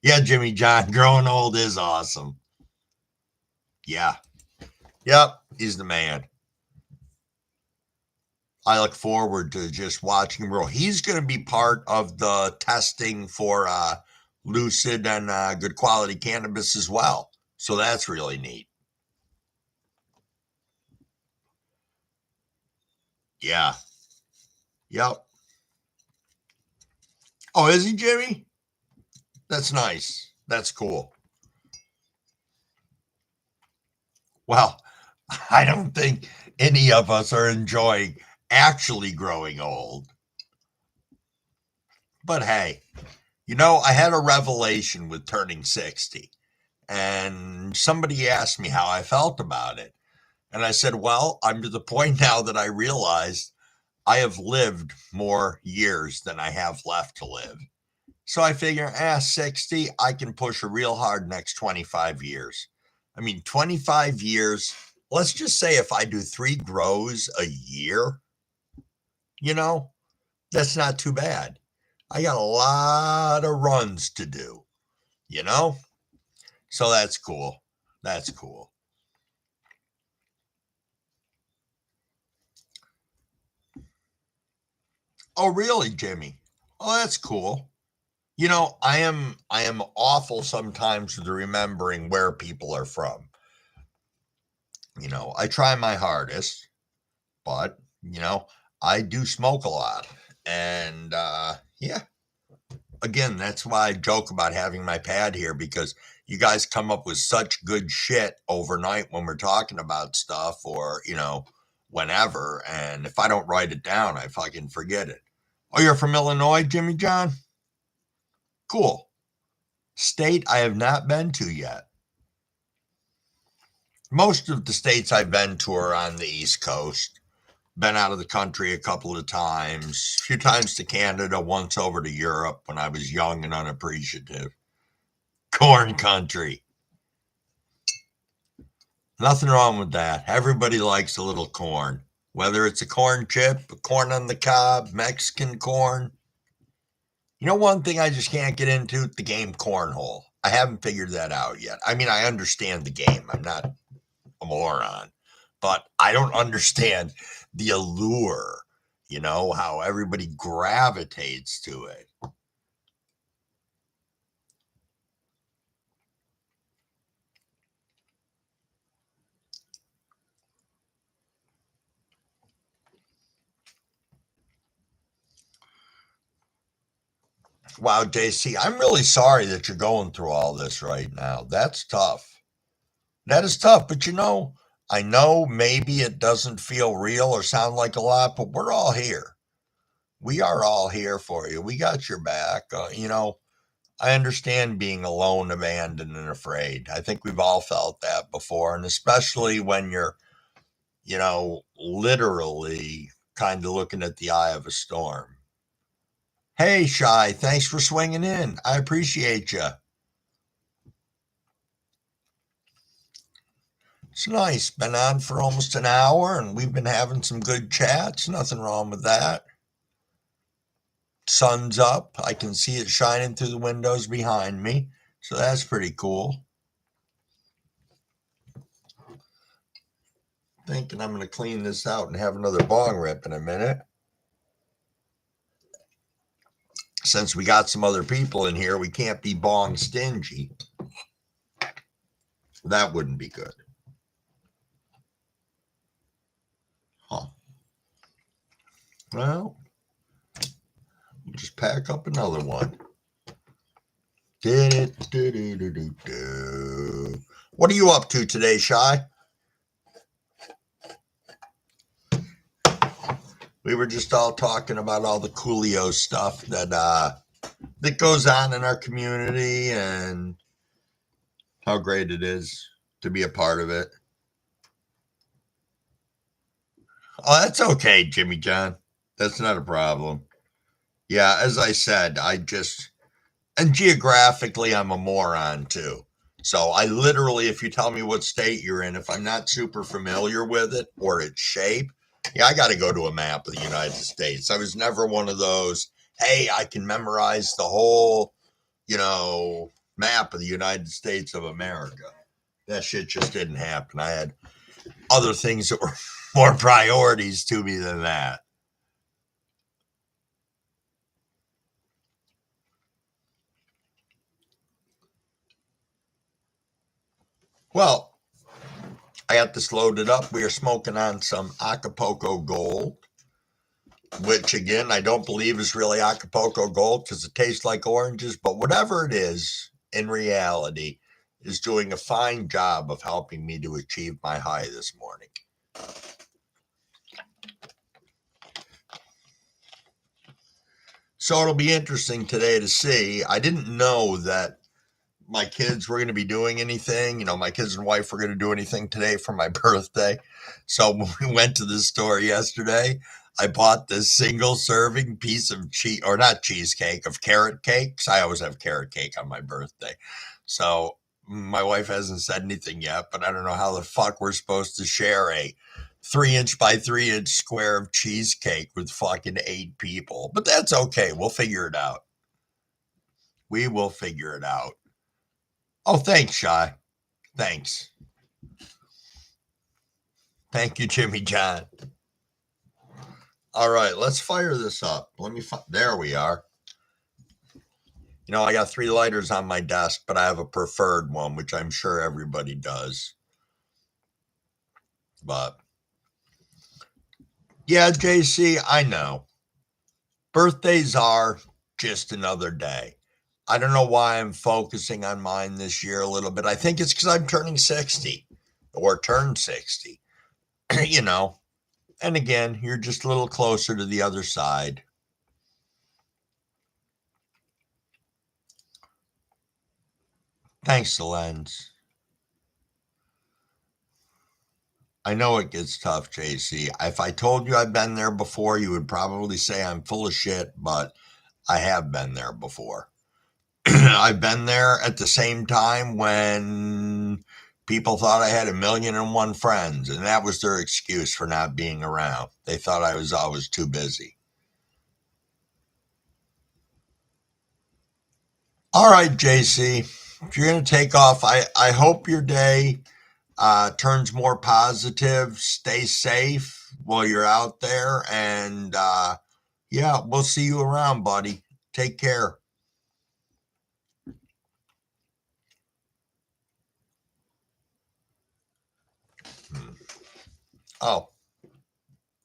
Yeah, Jimmy John, Growing Old is awesome. Yeah. Yep, he's the man. I look forward to just watching him grow. He's going to be part of the testing for Lucid and Good Quality Cannabis as well. So that's really neat. Yeah. Yep. Oh, is he, Jimmy? That's nice. That's cool. Well, I don't think any of us are enjoying actually growing old. But hey, I had a revelation with turning 60. And somebody asked me how I felt about it. And I said, well, I'm to the point now that I realized I have lived more years than I have left to live. So I figure, 60, I can push a real hard next 25 years. I mean, 25 years, let's just say if I do 3 grows a year, that's not too bad. I got a lot of runs to do, So that's cool. That's cool. Oh, really, Jimmy? Oh, that's cool. I am awful sometimes with remembering where people are from. I try my hardest, but I do smoke a lot. And yeah. Again, that's why I joke about having my pad here because you guys come up with such good shit overnight when we're talking about stuff or, whenever. And if I don't write it down, I fucking forget it. Oh, you're from Illinois, Jimmy John? Cool. State I have not been to yet. Most of the states I've been to are on the East Coast. Been out of the country a couple of times, a few times to Canada, once over to Europe when I was young and unappreciative. Corn country. Nothing wrong with that. Everybody likes a little corn, whether it's a corn chip, a corn on the cob, Mexican corn. One thing I just can't get into, the game cornhole. I haven't figured that out yet. I mean, I understand the game. I'm not a moron, but I don't understand the allure, how everybody gravitates to it. Wow, JC, I'm really sorry that you're going through all this right now. That's tough. That is tough, but I know maybe it doesn't feel real or sound like a lot, but we're all here. We are all here for you. We got your back. I understand being alone, abandoned, and afraid. I think we've all felt that before, and especially when you're, literally kind of looking at the eye of a storm. Hey, Shy, thanks for swinging in. I appreciate you. It's nice. Been on for almost an hour, and we've been having some good chats. Nothing wrong with that. Sun's up. I can see it shining through the windows behind me. So that's pretty cool. Thinking I'm going to clean this out and have another bong rip in a minute. Since we got some other people in here, we can't be bong stingy. That wouldn't be good. Huh. Well, we'll just pack up another one. What are you up to today, Shy? We were just all talking about all the Coolio stuff that goes on in our community and how great it is to be a part of it. Oh, that's okay, Jimmy John. That's not a problem. Yeah, as I said, and geographically, I'm a moron too. So I literally, if you tell me what state you're in, if I'm not super familiar with it or its shape, yeah, I got to go to a map of the United States. I was never one of those, hey, I can memorize the whole, map of the United States of America. That shit just didn't happen. I had other things that were more priorities to me than that. Well, I got this loaded up. We are smoking on some Acapulco Gold, which again, I don't believe is really Acapulco Gold because it tastes like oranges, but whatever it is, in reality, is doing a fine job of helping me to achieve my high this morning. So it'll be interesting today to see. I didn't know that my kids were going to be doing anything. My kids and wife were going to do anything today for my birthday. So when we went to the store yesterday, I bought this single serving piece of cheese, or not cheesecake, of carrot cakes. I always have carrot cake on my birthday. So my wife hasn't said anything yet, but I don't know how the fuck we're supposed to share a 3-inch by 3-inch square of cheesecake with fucking 8 people. But that's okay. We'll figure it out. We will figure it out. Oh, thanks, Shy. Thanks. Thank you, Jimmy John. All right, let's fire this up. There we are. I got 3 lighters on my desk, but I have a preferred one, which I'm sure everybody does. But yeah, JC, I know. Birthdays are just another day. I don't know why I'm focusing on mine this year a little bit. I think it's because I'm turning 60 or turned 60. And again, you're just a little closer to the other side. Thanks, the lens. I know it gets tough, JC. If I told you I've been there before, you would probably say I'm full of shit, but I have been there before. I've been there at the same time when people thought I had 1,000,001 friends, and that was their excuse for not being around. They thought I was always too busy. All right, JC. if you're going to take off, I hope your day turns more positive. Stay safe while you're out there. And yeah, we'll see you around, buddy. Take care. Hmm. Oh,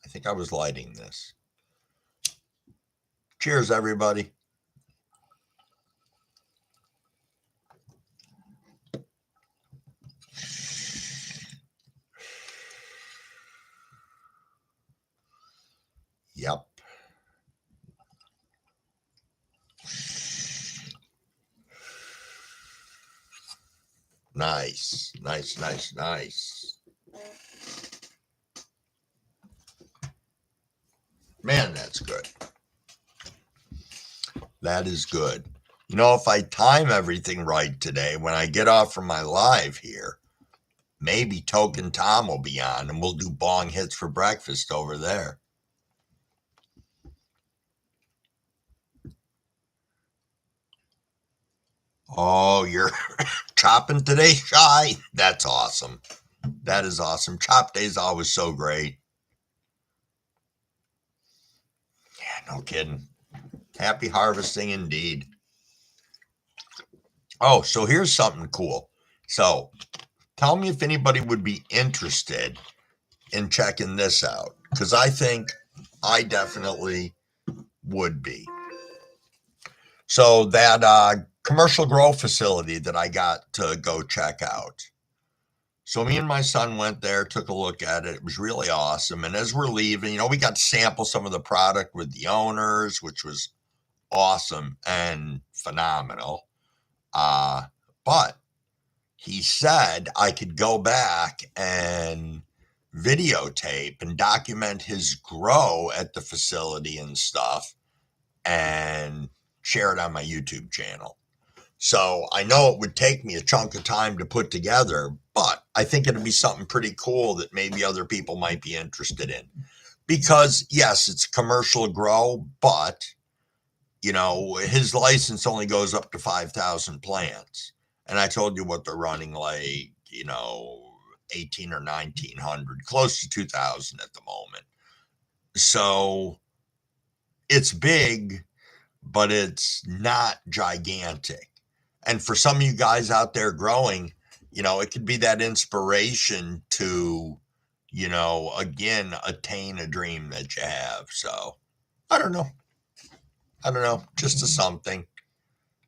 I think I was lighting this. Cheers, everybody. Yep. Nice, nice, nice, nice. Man, that's good. That is good. You know, if I time everything right today, when I get off from my live here, maybe Token Tom will be on and we'll do bong hits for breakfast over there. Oh, you're chopping today, Shy? That's awesome. That is awesome. Chop day is always so great. Yeah, no kidding. Happy harvesting indeed. Oh, so here's something cool. So tell me if anybody would be interested in checking this out, because I think I definitely would be. So that commercial grow facility that I got to go check out. So me and my son went there, took a look at it. It was really awesome. And as we're leaving, you know, we got to sample some of the product with the owners, which was awesome and phenomenal. But he said I could go back and videotape and document his grow at the facility and stuff and share it on my YouTube channel. So I know it would take me a chunk of time to put together, but I think it'd be something pretty cool that maybe other people might be interested in. Because yes, it's commercial grow, but you know, his license only goes up to 5,000 plants. And I told you what they're running, like, you know, 18 or 1900, close to 2000 at the moment. So it's big, but it's not gigantic. And for some of you guys out there growing, you know, it could be that inspiration to, you know, again, attain a dream that you have. So I don't know. I don't know. Just a something.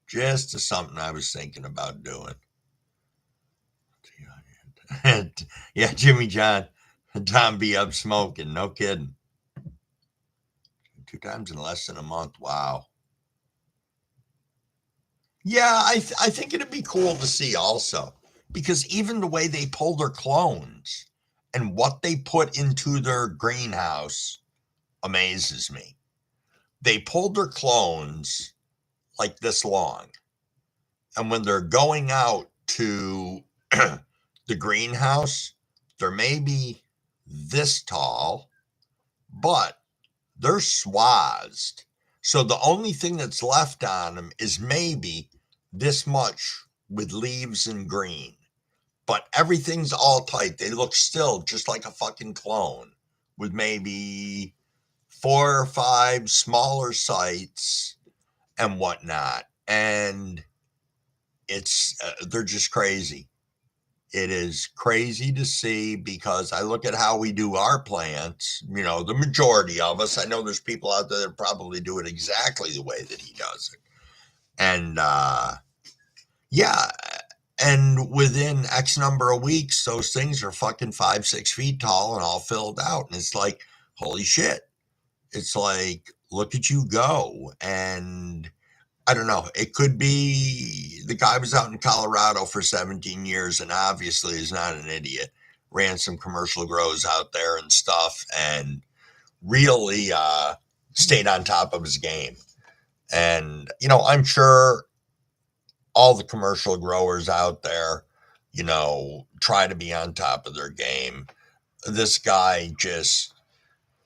Just a something I was thinking about doing. Yeah, Jimmy John. Tom be up smoking. No kidding. 2 times in less than a month. Wow. Yeah, I think it'd be cool to see also, because even the way they pull their clones and what they put into their greenhouse amazes me. They pulled their clones like this long, and when they're going out to the greenhouse, they're maybe this tall, but they're swathed. So the only thing that's left on them is maybe this much with leaves and green. But everything's all tight. They look still just like a fucking clone with maybe 4 or 5 smaller sites and whatnot. And it's, they're just crazy. It is crazy to see, because I look at how we do our plants, you know, the majority of us. I know there's people out there that probably do it exactly the way that he does it. And yeah, and within X number of weeks, those things are fucking 5, 6 feet tall and all filled out. And it's like, holy shit. It's like, look at you go. And I don't know. It could be the guy was out in Colorado for 17 years and obviously is not an idiot. Ran some commercial grows out there and stuff and really stayed on top of his game. And, you know, I'm sure all the commercial growers out there, you know, try to be on top of their game. This guy just,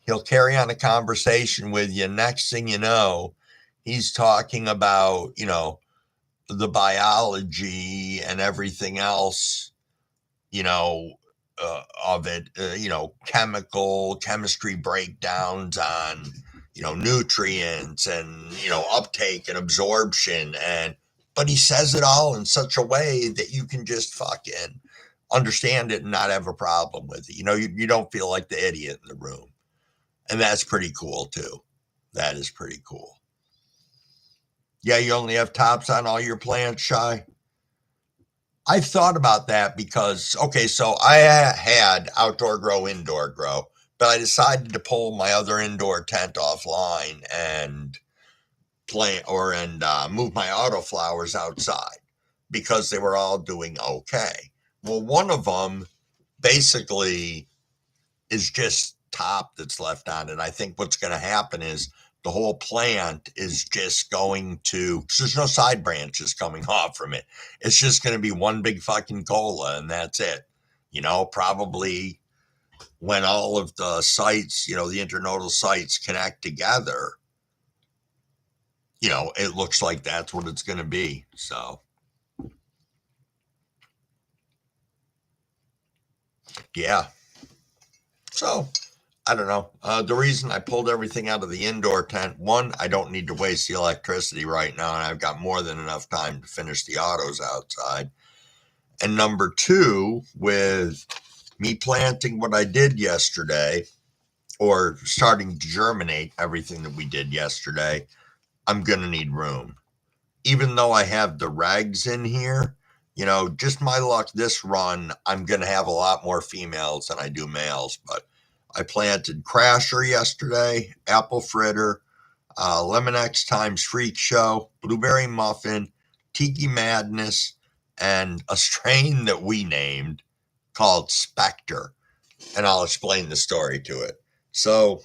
he'll carry on a conversation with you. Next thing you know, he's talking about, you know, the biology and everything else, you know, of it, chemistry breakdowns on, nutrients and, uptake and absorption. But he says it all in such a way that you can just fucking understand it and not have a problem with it. You don't feel like the idiot in the room. And that's pretty cool too. That is pretty cool. Yeah, you only have tops on all your plants, Shy? I've thought about that because, okay, so I had outdoor grow, indoor grow, but I decided to pull my other indoor tent offline and move my autoflowers outside because they were all doing okay. Well, one of them basically is just top that's left on it. I think what's going to happen is the whole plant is just going to, because there's no side branches coming off from it. It's just going to be one big fucking cola and that's it. Probably when all of the sites, the internodal sites connect together, it looks like that's what it's going to be. So, yeah. So, I don't know. The reason I pulled everything out of the indoor tent, one, I don't need to waste the electricity right now, and I've got more than enough time to finish the autos outside. And number two, with me planting what I did yesterday, or starting to germinate everything that we did yesterday, I'm going to need room. Even though I have the regs in here, just my luck this run, I'm going to have a lot more females than I do males, but I planted Crasher yesterday, Apple Fritter, Lemon X times Freak Show, Blueberry Muffin, Tiki Madness, and a strain that we named called Spectre. And I'll explain the story to it. So,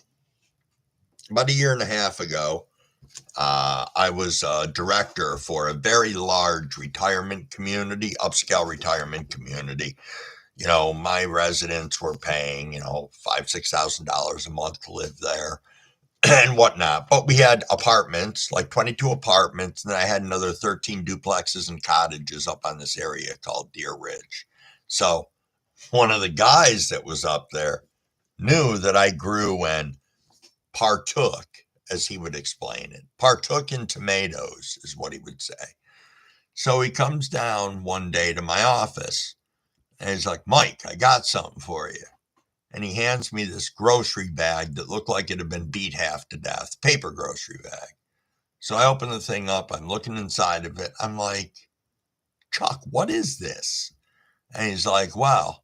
about a year and a half ago, I was a director for a very large retirement community, upscale retirement community. My residents were paying, $5,000-$6,000 a month to live there and whatnot. But we had apartments, like 22 apartments, and then I had another 13 duplexes and cottages up on this area called Deer Ridge. So one of the guys that was up there knew that I grew and partook, as he would explain it, partook in tomatoes, is what he would say. So he comes down one day to my office and he's like, Mike, I got something for you. And he hands me this grocery bag that looked like it had been beat half to death, paper grocery bag. So I open the thing up, I'm looking inside of it. I'm like, Chuck, what is this? And he's like, well,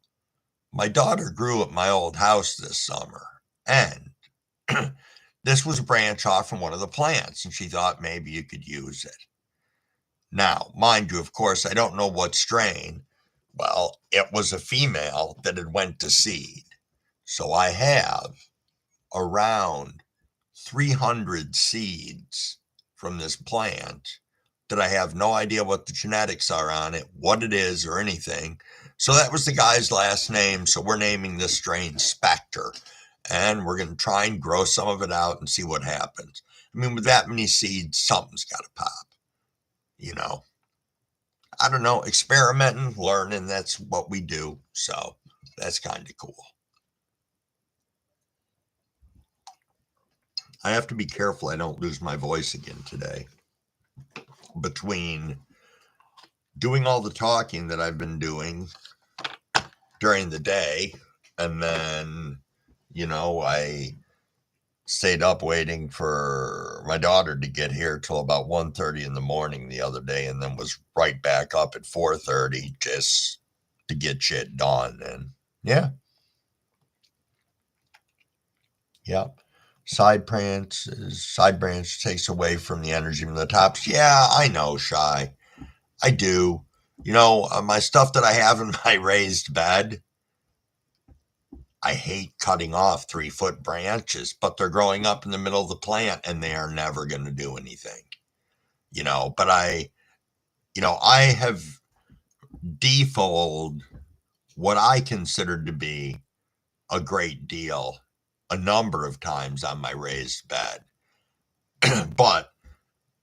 my daughter grew at my old house this summer. And this was a branch off from one of the plants, and she thought maybe you could use it. Now, mind you, of course, I don't know what strain. Well, it was a female that had went to seed. So I have around 300 seeds from this plant that I have no idea what the genetics are on it, what it is, or anything. So that was the guy's last name. So we're naming this strain Spectre. And we're going to try and grow some of it out and see what happens. I mean, with that many seeds, something's got to pop. I don't know, experimenting, learning, that's what we do. So that's kind of cool. I have to be careful I don't lose my voice again today. Between doing all the talking that I've been doing during the day, and then, I stayed up waiting for my daughter to get here till about 1:30 in the morning the other day, and then was right back up at 4:30 just to get shit done. And yeah. Side branch takes away from the energy from the tops. Yeah, I know, Shy. I do. My stuff that I have in my raised bed, I hate cutting off 3-foot branches, but they're growing up in the middle of the plant and they are never going to do anything. But I have defolied what I considered to be a great deal a number of times on my raised bed. But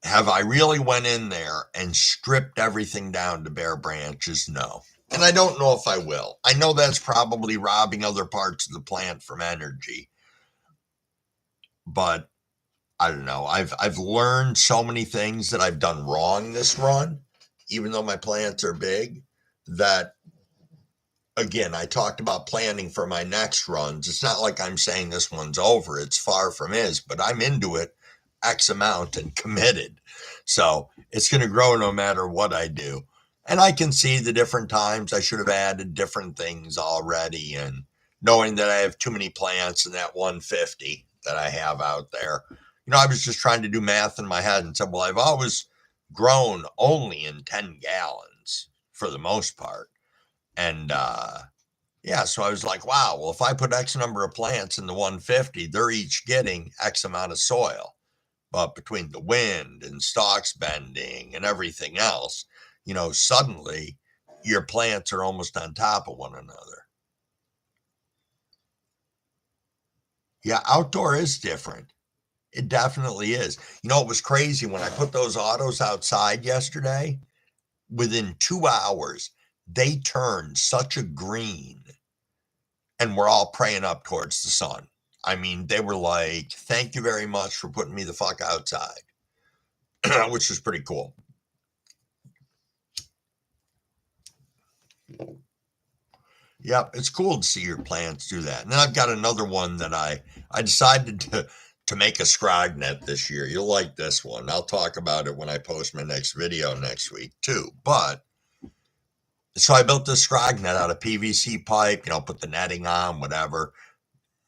Have I really went in there and stripped everything down to bare branches? No. And I don't know if I will. I know that's probably robbing other parts of the plant from energy, but I don't know. I've learned so many things that I've done wrong this run, even though my plants are big, that again, I talked about planning for my next runs. It's not like I'm saying this one's over. It's far from is, but I'm into it X amount and committed. So it's going to grow no matter what I do. And I can see the different times I should have added different things already. And knowing that I have too many plants in that 150 that I have out there, I was just trying to do math in my head and said, well, I've always grown only in 10 gallons for the most part. And yeah, so I was like, wow, well, if I put X number of plants in the 150, they're each getting X amount of soil. But between the wind and stalks bending and everything else, suddenly your plants are almost on top of one another. Yeah, outdoor is different. It definitely is. It was crazy when I put those autos outside yesterday. Within 2 hours, they turned such a green and we're all praying up towards the sun. I mean, they were like, thank you very much for putting me the fuck outside, which was pretty cool. Yep, it's cool to see your plants do that. And then I've got another one that I decided to make a scrog net this year. You'll like this one. I'll talk about it when I post my next video next week too. But so I built this scrog net out of PVC pipe, put the netting on, whatever.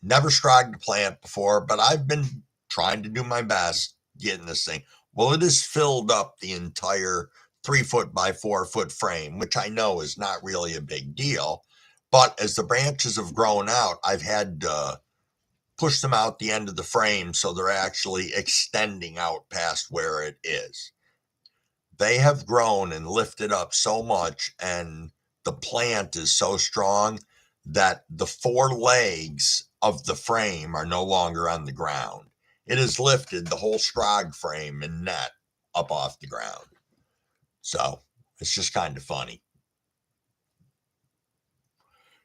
Never scrogged a plant before, but I've been trying to do my best getting this thing. Well, it has filled up the entire 3 foot by 4 foot frame, which I know is not really a big deal. But as the branches have grown out, I've had to push them out the end of the frame so they're actually extending out past where it is. They have grown and lifted up so much, and the plant is so strong that the 4 legs of the frame are no longer on the ground. It has lifted the whole scrog frame and net up off the ground. So it's just kind of funny.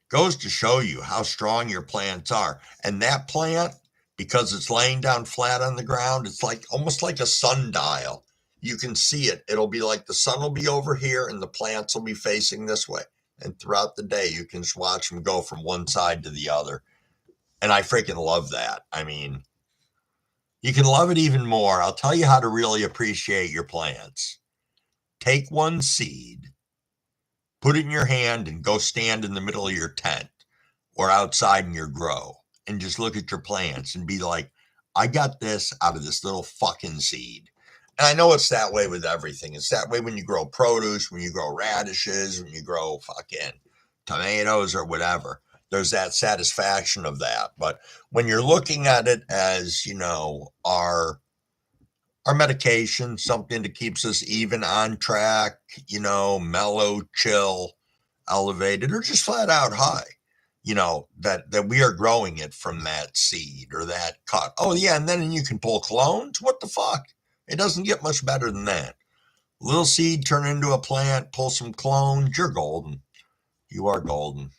Goes to show you how strong your plants are. And that plant, because it's laying down flat on the ground, it's like almost like a sundial. You can see it. It'll be like the sun will be over here and the plants will be facing this way. And throughout the day, you can just watch them go from one side to the other. And I freaking love that. I mean, you can love it even more. I'll tell you how to really appreciate your plants. Take one seed, put it in your hand, and go stand in the middle of your tent or outside in your grow and just look at your plants and be like, I got this out of this little fucking seed. And I know it's that way with everything. It's that way when you grow produce, when you grow radishes, when you grow fucking tomatoes or whatever. There's that satisfaction of that. But when you're looking at it as, our medication, something that keeps us even on track, mellow, chill, elevated, or just flat out high, that we are growing it from that seed or that cut. Oh, yeah. And then you can pull clones. What the fuck? It doesn't get much better than that. Little seed turn into a plant, pull some clones. You're golden. You are golden.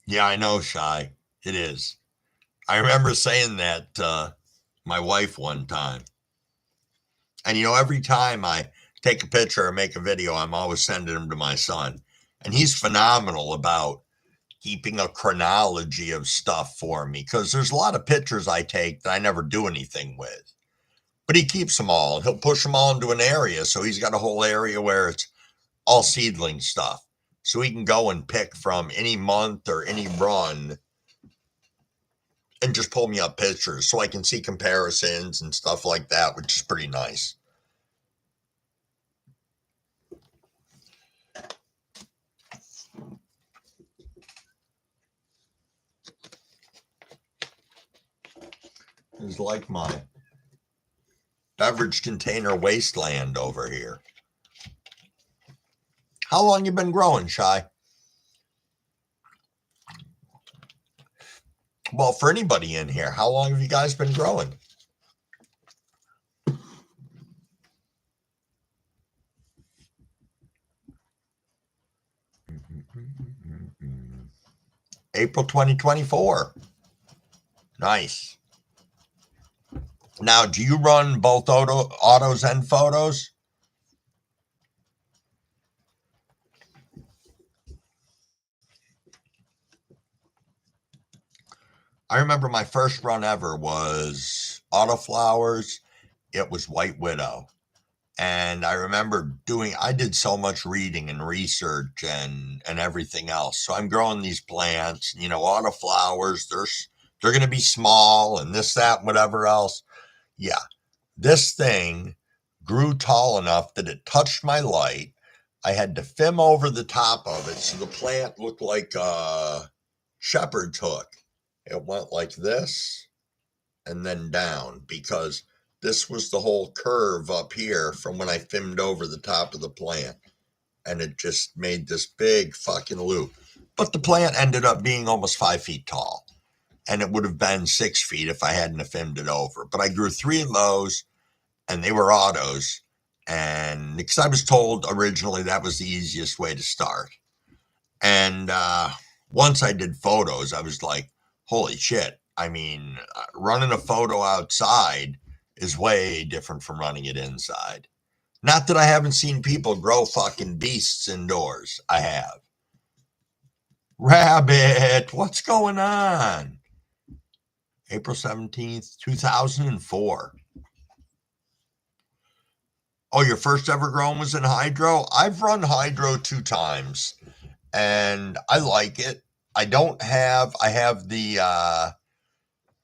Yeah, I know, Shy. It is. I remember saying that to my wife one time. And, every time I take a picture or make a video, I'm always sending them to my son. And he's phenomenal about keeping a chronology of stuff for me because there's a lot of pictures I take that I never do anything with. But he keeps them all. He'll push them all into an area. So he's got a whole area where it's all seedling stuff. So he can go and pick from any month or any run and just pull me up pictures so I can see comparisons and stuff like that, which is pretty nice. It's like my beverage container wasteland over here. How long you been growing, Shy? Well, for anybody in here, how long have you guys been growing? April 2024. Nice. Now, do you run both autos and photos? I remember my first run ever was autoflowers. It was White Widow. And I remember I did so much reading and research and everything else. So I'm growing these plants, autoflowers, they're going to be small and this, that, and whatever else. Yeah. This thing grew tall enough that it touched my light. I had to film over the top of it so the plant looked like a shepherd's hook. It went like this and then down because this was the whole curve up here from when I filmed over the top of the plant. And it just made this big fucking loop. But the plant ended up being almost 5 feet tall. And it would have been 6 feet if I hadn't have filmed it over. But I grew 3 of those and they were autos. And because I was told originally that was the easiest way to start. And once I did photos, I was like, holy shit. I mean, running a photo outside is way different from running it inside. Not that I haven't seen people grow fucking beasts indoors. I have. Rabbit, what's going on? April 17th, 2004. Oh, your first ever grown was in hydro? I've run hydro 2 times and I like it. I have the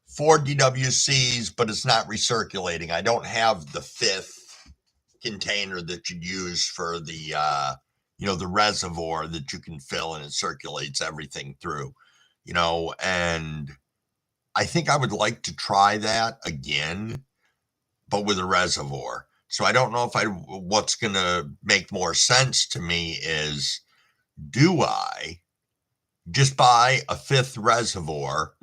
4 DWCs, but it's not recirculating. I don't have the 5th container that you'd use for the reservoir that you can fill and it circulates everything through, and I think I would like to try that again, but with a reservoir. So I don't know what's going to make more sense to me is, do I just buy a 5th reservoir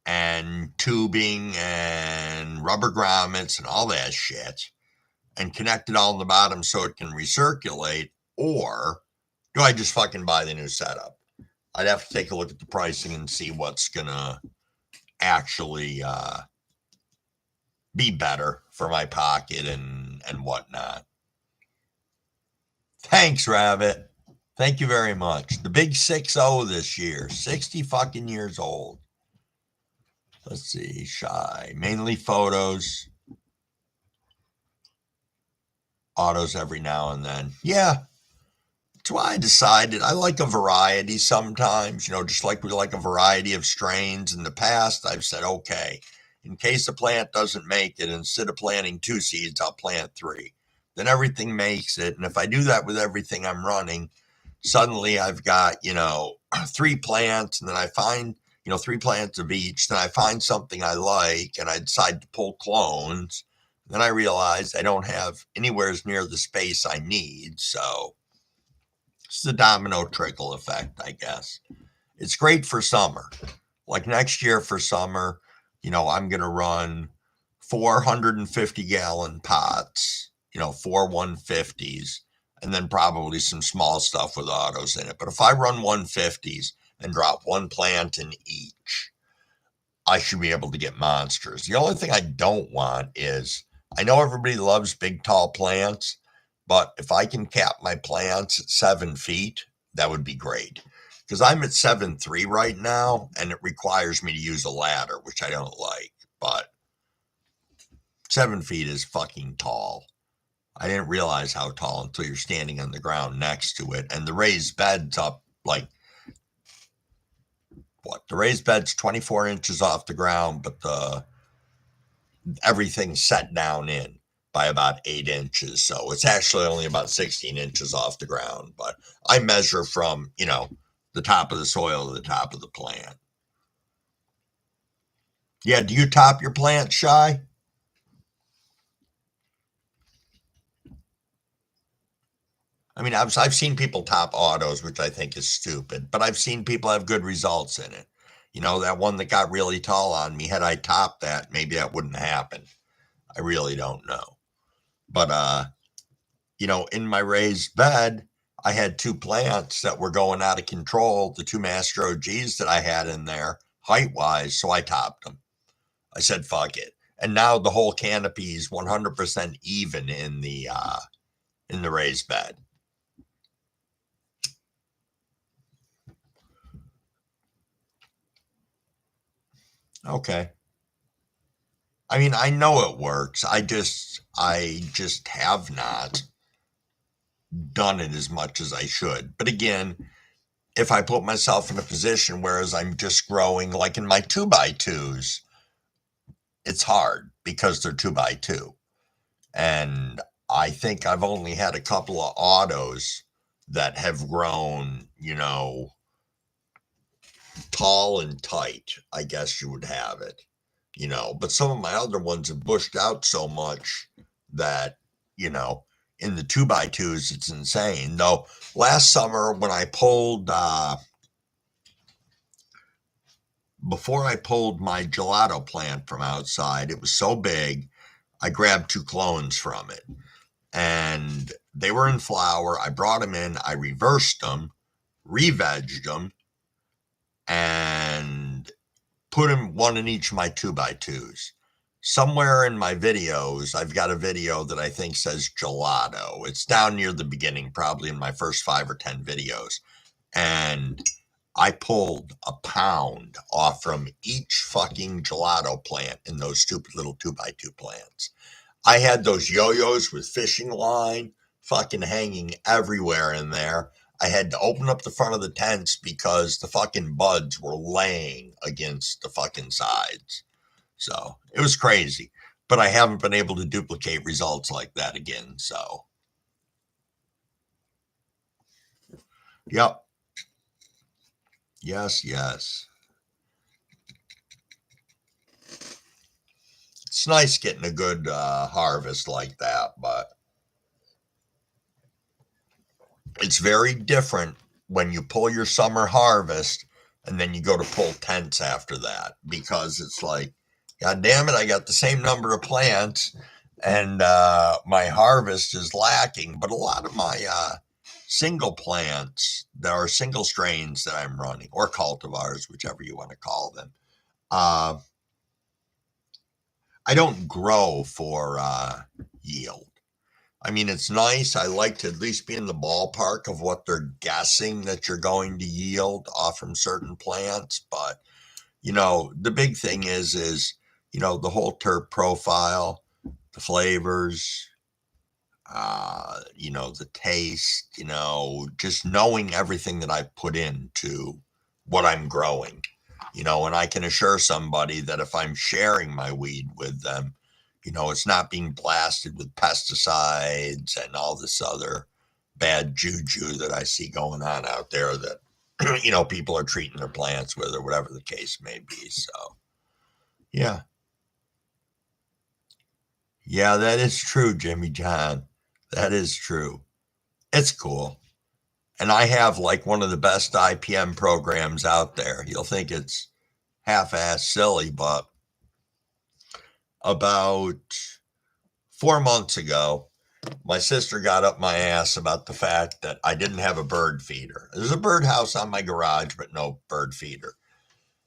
and tubing and rubber grommets and all that shit and connect it all in the bottom so it can recirculate, or do I just fucking buy the new setup? I'd have to take a look at the pricing and see what's gonna actually be better for my pocket and whatnot. Thanks, Rabbit. Thank you very much. The big 6-0 this year, 60 fucking years old. Let's see, shy. Mainly photos. Autos every now and then. Yeah. That's why I decided I like a variety sometimes, just like we like a variety of strains. In the past, I've said, okay, in case a plant doesn't make it, instead of planting 2 seeds, I'll plant 3. Then everything makes it. And if I do that with everything I'm running, suddenly I've got, 3 plants, and then I find, 3 plants of each. Then I find something I like and I decide to pull clones. Then I realized I don't have anywhere near the space I need. So it's the domino trickle effect, I guess. It's great for summer. Like next year for summer, I'm going to run 450-gallon pots, 4 150s, and then probably some small stuff with autos in it. But if I run 150s and drop 1 plant in each, I should be able to get monsters. The only thing I don't want is, I know everybody loves big, tall plants, but if I can cap my plants at 7 feet, that would be great. Because I'm at 7'3" right now, and it requires me to use a ladder, which I don't like. But 7 feet is fucking tall. I didn't realize how tall until you're standing on the ground next to it. And the raised bed's up like, the raised bed's 24 inches off the ground, but everything's set down in by about 8 inches. So it's actually only about 16 inches off the ground. But I measure from, the top of the soil to the top of the plant. Yeah, do you top your plant, Shy? I mean, I've seen people top autos, which I think is stupid, but I've seen people have good results in it. That one that got really tall on me, had I topped that, maybe that wouldn't happen. I really don't know. But, in my raised bed, I had two plants that were going out of control, the two Master OGs that I had in there, height wise, so I topped them. I said, fuck it. And now the whole canopy is 100% even in the raised bed. Okay. I mean, I know it works. I just have not done it as much as I should. But again, if I put myself in a position whereas I'm just growing like in my 2x2s, it's hard because they're 2x2. And I think I've only had a couple of autos that have grown, tall and tight, I guess you would have it, but some of my other ones have bushed out so much that, in the 2x2s, it's insane. Though last summer when I pulled, before I pulled my gelato plant from outside, it was so big, I grabbed two clones from it and they were in flower. I brought them in, I reversed them, re-vegged them, and put them one in each of my 2x2s. Somewhere in my videos, I've got a video that I think says gelato. It's down near the beginning, probably in my first 5 or 10 videos. And I pulled a pound off from each fucking gelato plant in those stupid little 2x2 plants. I had those yo-yos with fishing line fucking hanging everywhere in there. I had to open up the front of the tents because the fucking buds were laying against the fucking sides. So it was crazy. But I haven't been able to duplicate results like that again. So, yep. Yes, yes. It's nice getting a good harvest like that, but it's very different when you pull your summer harvest and then you go to pull tents after that because it's like, God damn it, I got the same number of plants and my harvest is lacking. But a lot of my single plants, there are single strains that I'm running, or cultivars, whichever you want to call them. Uh, I don't grow for yield. I mean, it's nice. I like to at least be in the ballpark of what they're guessing that you're going to yield off from certain plants. But, the big thing is, the whole terp profile, the flavors, the taste, just knowing everything that I put into what I'm growing, and I can assure somebody that if I'm sharing my weed with them, it's not being blasted with pesticides and all this other bad juju that I see going on out there that, people are treating their plants with or whatever the case may be. So, yeah. Yeah, that is true, Jimmy John. That is true. It's cool. And I have like one of the best IPM programs out there. You'll think it's half-ass silly, but about 4 months ago, my sister got up my ass about the fact that I didn't have a bird feeder. There's a birdhouse on my garage, but no bird feeder.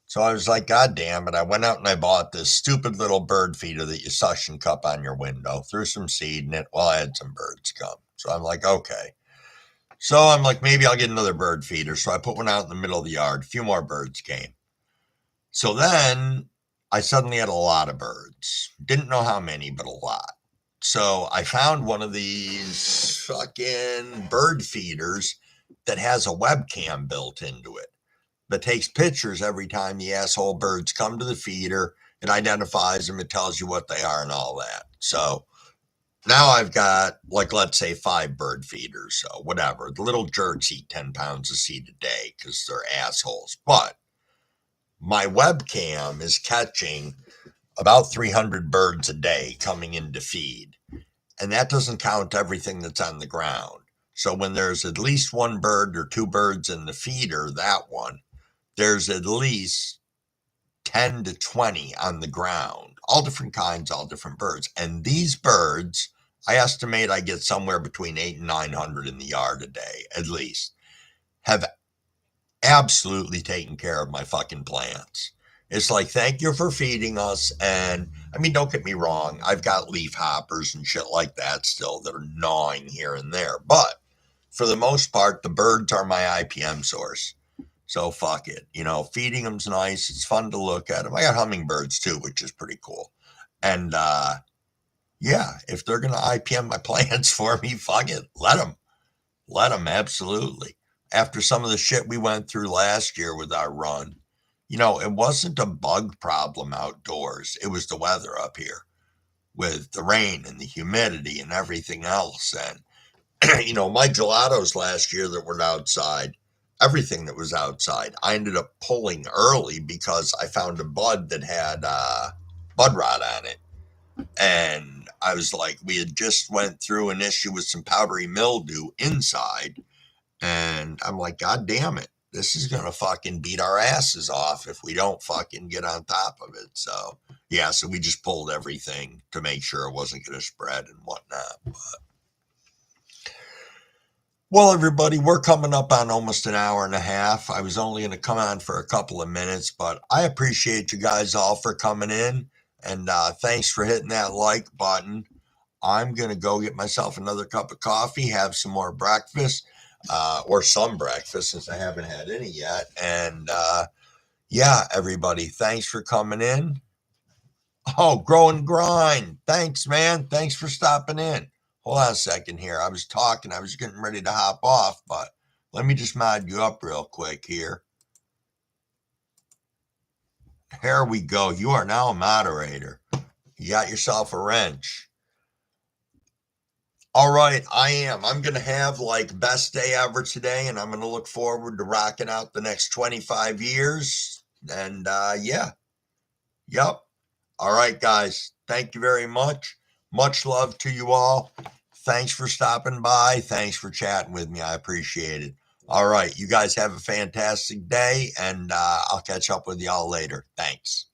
So I was like, God damn it. I went out and I bought this stupid little bird feeder that you suction cup on your window, threw some seed in it. Well, I had some birds come. So I'm like, okay. So I'm like, maybe I'll get another bird feeder. So I put one out in the middle of the yard. A few more birds came. So then I suddenly had a lot of birds. Didn't know how many, but a lot. So I found one of these fucking bird feeders that has a webcam built into it that takes pictures every time the asshole birds come to the feeder. It identifies them, it tells you what they are and all that. So now I've got, like, let's say 5 bird feeders. So whatever. The little jerks eat 10 pounds of seed a day because they're assholes. But my webcam is catching about 300 birds a day coming in to feed. And that doesn't count everything that's on the ground. So when there's at least one bird or two birds in the feeder, that one, there's at least 10 to 20 on the ground, all different kinds, all different birds. And these birds, I estimate I get somewhere between 8 and 900 in the yard a day, at least, have absolutely taken care of my fucking plants. It's like, thank you for feeding us. And I mean, don't get me wrong, I've got leaf hoppers and shit like that still that are gnawing here and there. But for the most part, the birds are my IPM source. So fuck it. You know, feeding them's nice. It's fun to look at them. I got hummingbirds too, which is pretty cool. And yeah, if they're going to IPM my plants for me, fuck it. Let them. Let them, absolutely. After some of the shit we went through last year with our run, you know, it wasn't a bug problem outdoors. It was the weather up here with the rain and the humidity and everything else. And, you know, my gelatos last year that were outside, everything that was outside, I ended up pulling early because I found a bud that had bud rot on it. And I was like, we had just went through an issue with some powdery mildew inside. And I'm like, God damn it. This is going to fucking beat our asses off if we don't fucking get on top of it. So, yeah, so we just pulled everything to make sure it wasn't going to spread and whatnot. But, well, everybody, we're coming up on almost an hour and a half. I was only going to come on for a couple of minutes, but I appreciate you guys all for coming in. And thanks for hitting that like button. I'm going to go get myself another cup of coffee, have some more breakfast, or some breakfast since I haven't had any yet. And yeah, everybody, thanks for coming in. Oh, Grow and Grind. Thanks, man. Thanks for stopping in. Hold on a second here. I was talking. I was getting ready to hop off, but let me just mod you up real quick here. Here we go. You are now a moderator. You got yourself a wrench. All right, I am. I'm going to have like best day ever today, and I'm going to look forward to rocking out the next 25 years. And yeah, yep. All right, guys. Thank you very much. Much love to you all. Thanks for stopping by. Thanks for chatting with me. I appreciate it. All right, you guys have a fantastic day, and I'll catch up with y'all later. Thanks.